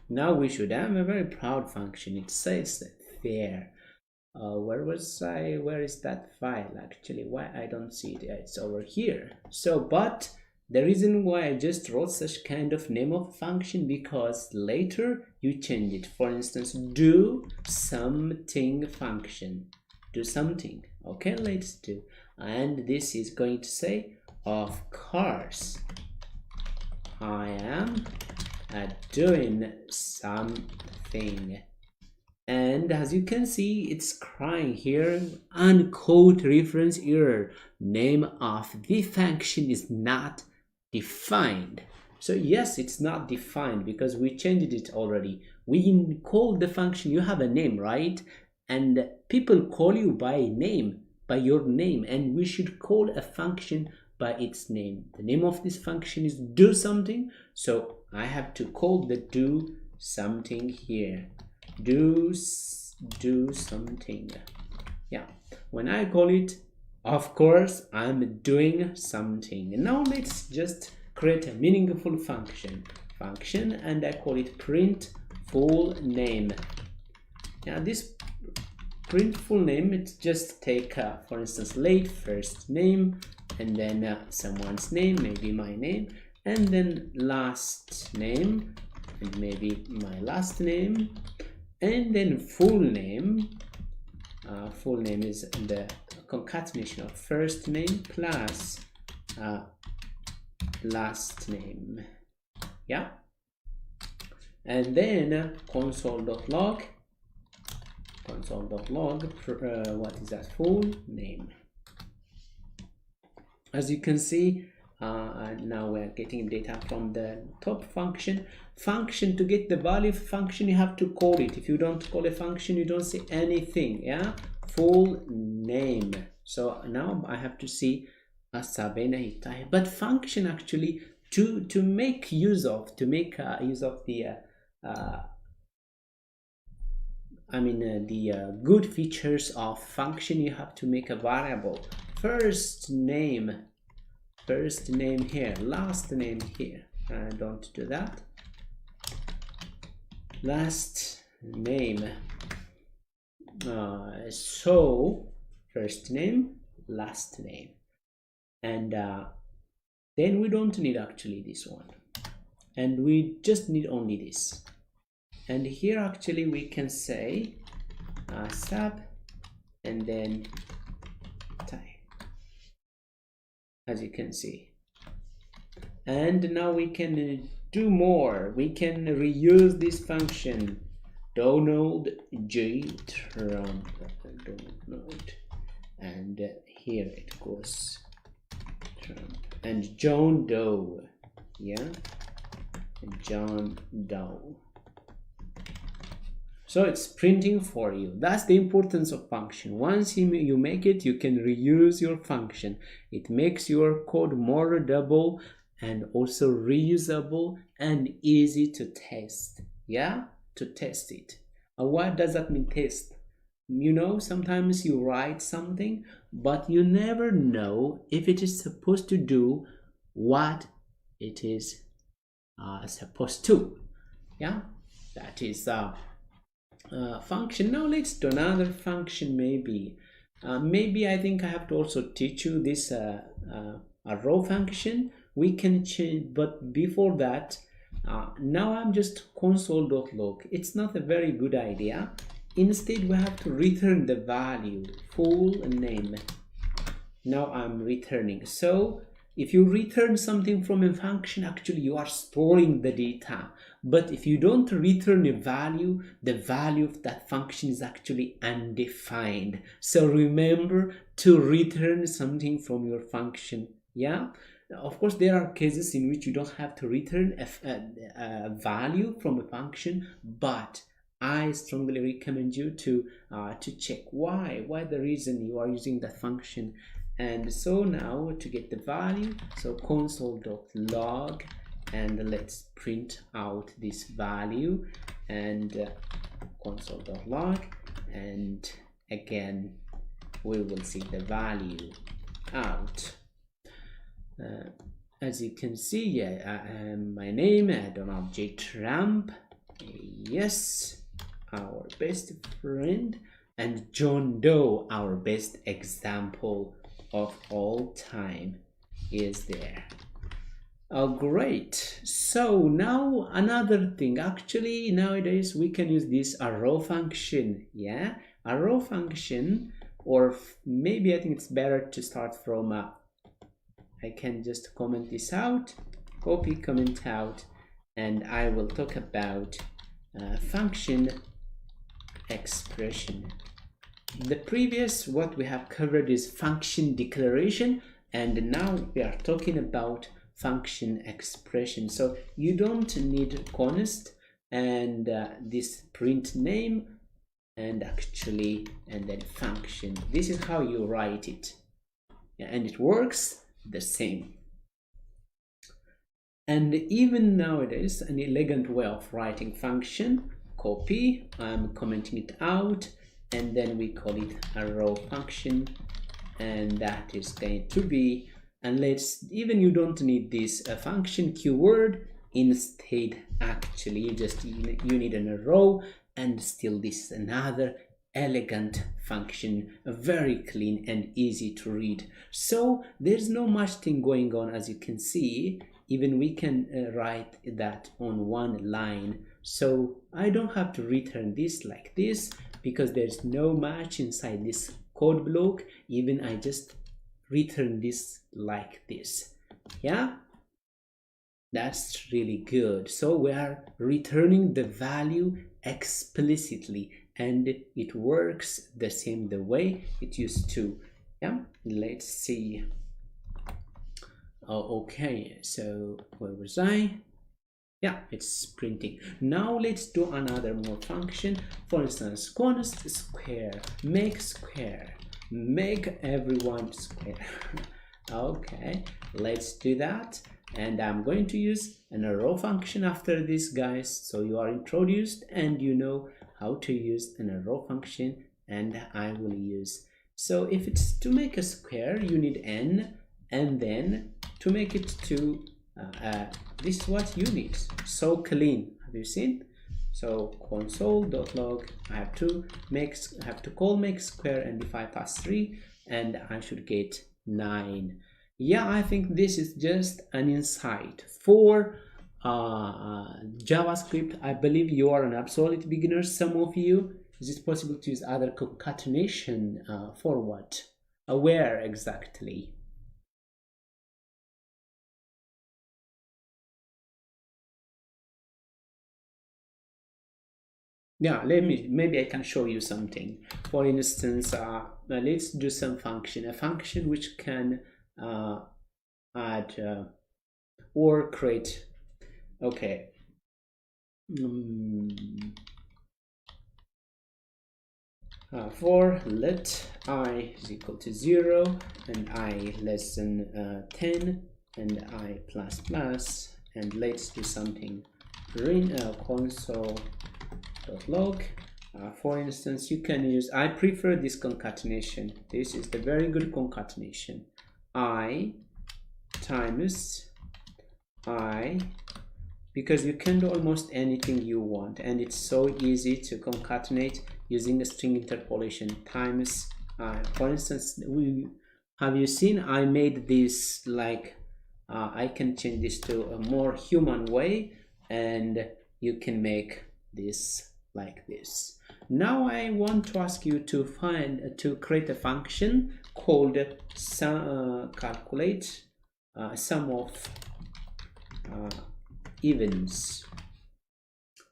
Now we should have a very proud function. It says there. Where was I? Where is that file actually? Why I don't see it? It's over here. So, but The reason why I just wrote such kind of name of function, because later you change it. For instance, do something function, do something. Okay, let's do, and this is going to say, of course I am doing something. And as you can see, it's crying here, unquote reference error, name of the function is not defined. So yes, it's not defined because we changed it already. We called the function, you have a name, right? And people call you by name, by your name, and we should call a function by its name. The name of this function is do something, so I have to call the do something here. Do something. Yeah, when I call it, of course I'm doing something. Now let's just create a meaningful function, and I call it print full name. Now this print full name, it's just take for instance late first name, and then someone's name, maybe my name, and then last name, and maybe my last name, and then full name. Full name is the concatenation of first name plus last name. Yeah, and then console.log what is that? Full name. As you can see, now we're getting data from the top function. To get the value of function, you have to call it. If you don't call a function, you don't see anything. Yeah, full name. So now I have to see a Sabena Hitai. But function actually to make use of the the good features of function, you have to make a variable. First name here, last name here. Don't do that. Last name. So first name, last name, and then we don't need actually this one, and we just need only this. And here actually we can say sub and then type, as you can see. And now we can do more. We can reuse this function. Donald J Trump, Donald, and here it goes Trump, and John Doe. Yeah, John Doe. So it's printing for you. That's the importance of function. Once you make it, you can reuse your function. It makes your code more readable and also reusable and easy to test. Yeah, to test it. What does that mean, test? You know, sometimes you write something, but you never know if it is supposed to do what it is supposed to. Yeah, that is function. Now let's do another function. Maybe I think I have to also teach you this a row function. We can change, but before that, now I'm just console.log. It's not a very good idea. Instead, we have to return the value full name. Now I'm returning. So if you return something from a function, actually you are storing the data. But if you don't return a value, the value of that function is actually undefined. So remember to return something from your function. Yeah. Of course, there are cases in which you don't have to return a value from a function, but I strongly recommend you to check why the reason you are using that function. And so now to get the value, so console.log, and let's print out this value, and console.log, and again we will see the value out. As you can see, yeah, my name, Donald J Trump, yes, our best friend, and John Doe, our best example of all time, is there. Oh, great. So now another thing, actually nowadays we can use this arrow function. Yeah, arrow function, or maybe I think it's better to start from I can just comment this out, copy, comment out, and I will talk about function expression. The previous what we have covered is function declaration, and now we are talking about function expression. So you don't need const and this print name and actually and then function. This is how you write it, and it works the same. And even nowadays, an elegant way of writing function, copy, I'm commenting it out, and then we call it arrow function, and that is going to be, and let's, even you don't need this function keyword, instead actually you need an arrow, and still this is another elegant function, very clean and easy to read. So there's no much thing going on, as you can see. Even we can write that on one line, so I don't have to return this like this because there's no match inside this code block. Even I just return this like this. Yeah, that's really good. So we are returning the value explicitly, and it works the same the way it used to. Yeah, let's see. Oh, okay, so where was I? Yeah, it's printing. Now let's do another more function. For instance, const square, make everyone square. Okay, let's do that. And I'm going to use an arrow function after this, guys. So you are introduced and you know how to use an arrow function, and I will use. So if it's to make a square, you need n, and then to make it to this is what you need. So clean, have you seen? So console.log, I have to call make square, and if I pass 3, and I should get 9. Yeah, I think this is just an insight for JavaScript. I believe you are an absolute beginner, some of you. Is it possible to use other concatenation for what? Where exactly? Yeah, maybe I can show you something. For instance, let's do some function, a function which can add or create. Okay. For let I is equal to 0 and I less than 10 and I plus plus, and let's do something console.log. For instance, you can use, I prefer this concatenation. This is the very good concatenation. I times I, because you can do almost anything you want, and it's so easy to concatenate using the string interpolation times. For instance, have you seen I made this like I can change this to a more human way, and you can make this like this. Now I want to ask you to create a function called calculate sum of evens.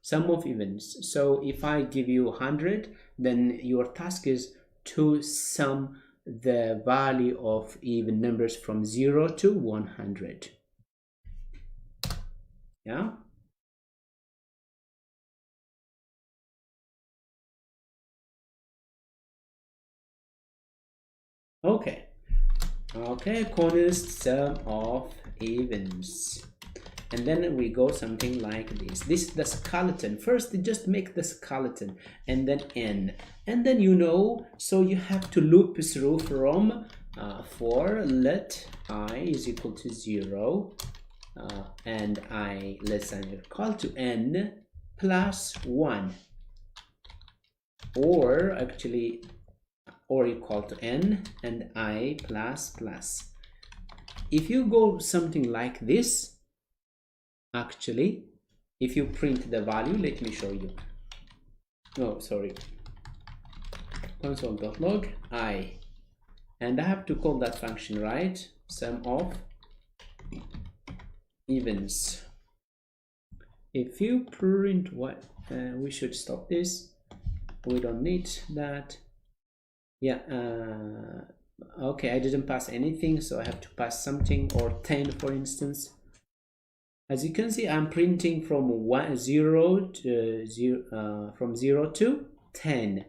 Sum of evens. So if I give you 100, then your task is to sum the value of even numbers from 0 to 100. Yeah. Okay. Okay, const sum of evens. And then we go something like this. This is the skeleton. First, just make the skeleton, and then n. And then you know, so you have to loop through from for let I is equal to 0 and I less than or equal to n plus 1, or actually, or equal to n and I plus plus. If you go something like this, actually, if you print the value, let me show you. Oh, sorry. Console.log I, and I have to call that function, right? Sum of evens. If you print what, we should stop this. We don't need that. Yeah. Okay, I didn't pass anything, so I have to pass something, or 10 for instance. As you can see, I'm printing from 0 to 10.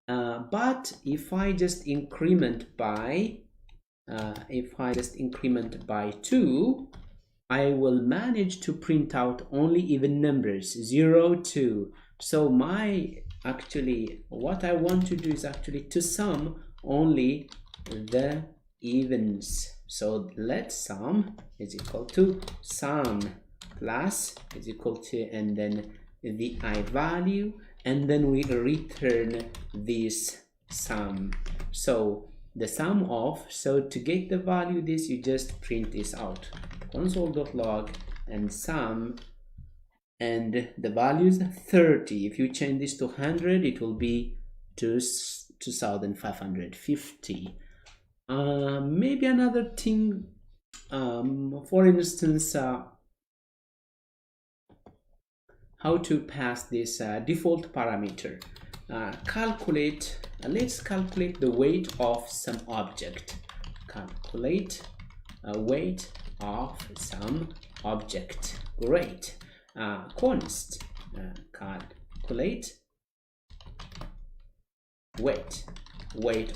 But if I just increment by 2, I will manage to print out only even numbers, 0, 2. So what I want to do is actually to sum only the evens. So let sum is equal to sum plus is equal to, and then the I value, and then we return this sum. So the sum of, so to get the value this, you just print this out, console.log and sum, and the value is 30. If you change this to 100, it will be 2550. Maybe another thing, for instance, how to pass this default parameter. Let's calculate the weight of some object. Calculate weight of some object. Great. Const calculate weight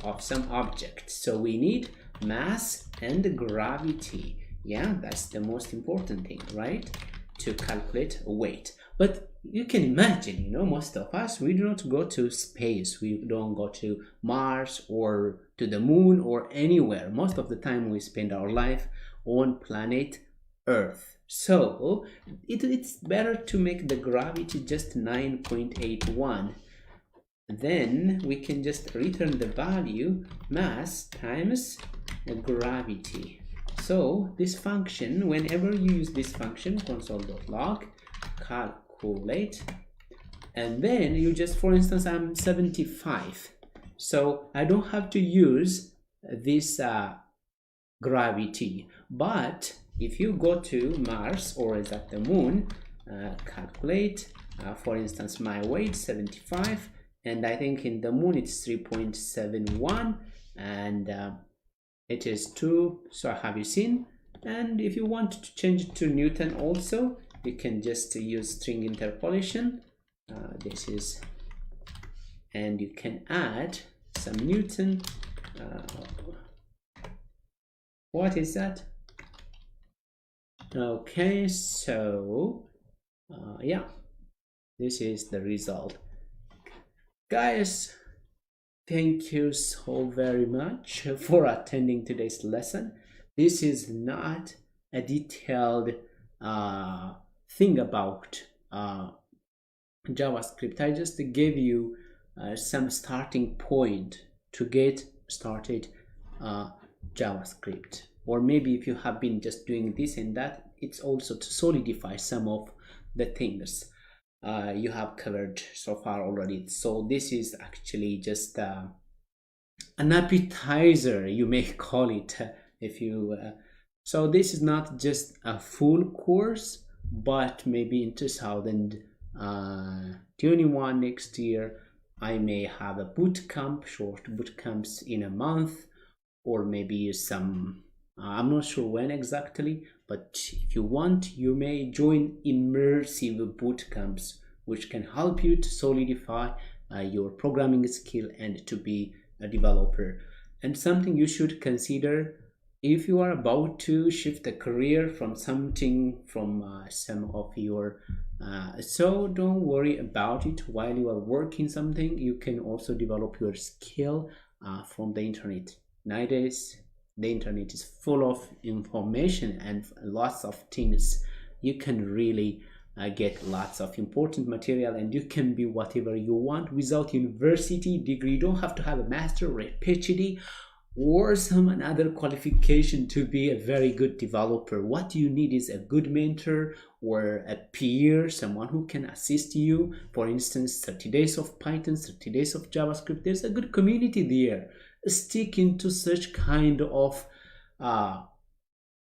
of some object. So we need mass and gravity. Yeah, that's the most important thing, right? To calculate weight. But you can imagine, most of us, we do not go to space. We don't go to Mars or to the moon or anywhere. Most of the time we spend our life on planet Earth. So it's better to make the gravity just 9.81. Then we can just return the value mass times gravity. So this function, whenever you use this function, console.log calculate, and then you just, for instance, I'm 75, so I don't have to use this gravity. But if you go to Mars or is at the moon, calculate, for instance, my weight 75, and I think in the moon it's 3.71, and it is 2. So have you seen? And if you want to change it to Newton also, you can just use string interpolation. This is, and you can add some Newton. What is that? Okay, so yeah, this is the result. Guys, thank you so very much for attending today's lesson. This is not a detailed thing about JavaScript. I just gave you some starting point to get started JavaScript. Or maybe if you have been just doing this and that, it's also to solidify some of the things you have covered so far already. So this is actually just an appetizer, you may call it, if you so this is not just a full course, but maybe in 2021 next year I may have a bootcamp, short bootcamps in a month, or maybe some I'm not sure when exactly, but if you want, you may join immersive bootcamps, which can help you to solidify your programming skill and to be a developer. And something you should consider if you are about to shift a career from something, from some of your so don't worry about it. While you are working something, you can also develop your skill from the internet. Nowadays the internet is full of information and lots of things. You can really get lots of important material, and you can be whatever you want without university degree. You don't have to have a master or a PhD. or some another qualification to be a very good developer. What you need is a good mentor or a peer, someone who can assist you. For instance, 30 days of Python, 30 days of JavaScript. There's a good community there. Stick into such kind of uh,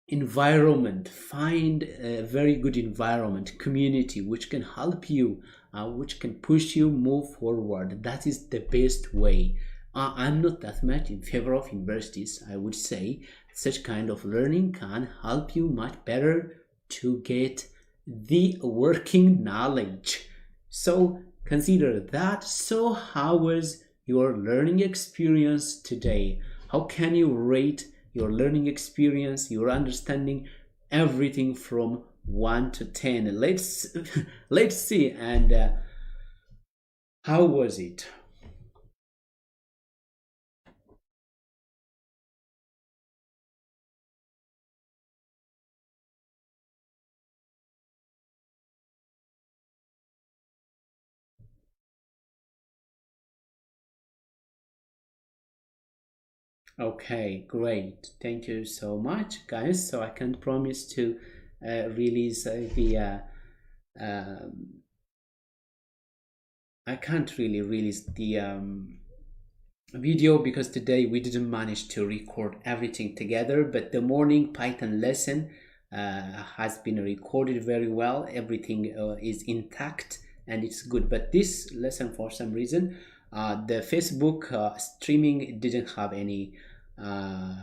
environment. Find a very good environment, community, which can help you, which can push you move forward. That is the best way. I'm not that much in favor of universities. I would say such kind of learning can help you much better to get the working knowledge. So consider that. So how was your learning experience today? How can you rate your learning experience, your understanding, everything from 1 to 10? Let's see. And how was it? Okay, great. Thank you so much, guys. So I can promise to release the um, I can't really release the video because today we didn't manage to record everything together, but the morning Python lesson has been recorded very well. Everything is intact and it's good, but this lesson, for some reason, the Facebook streaming didn't have any uh,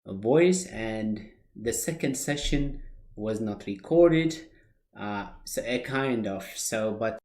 voice, and the second session was not recorded, so a kind of so, but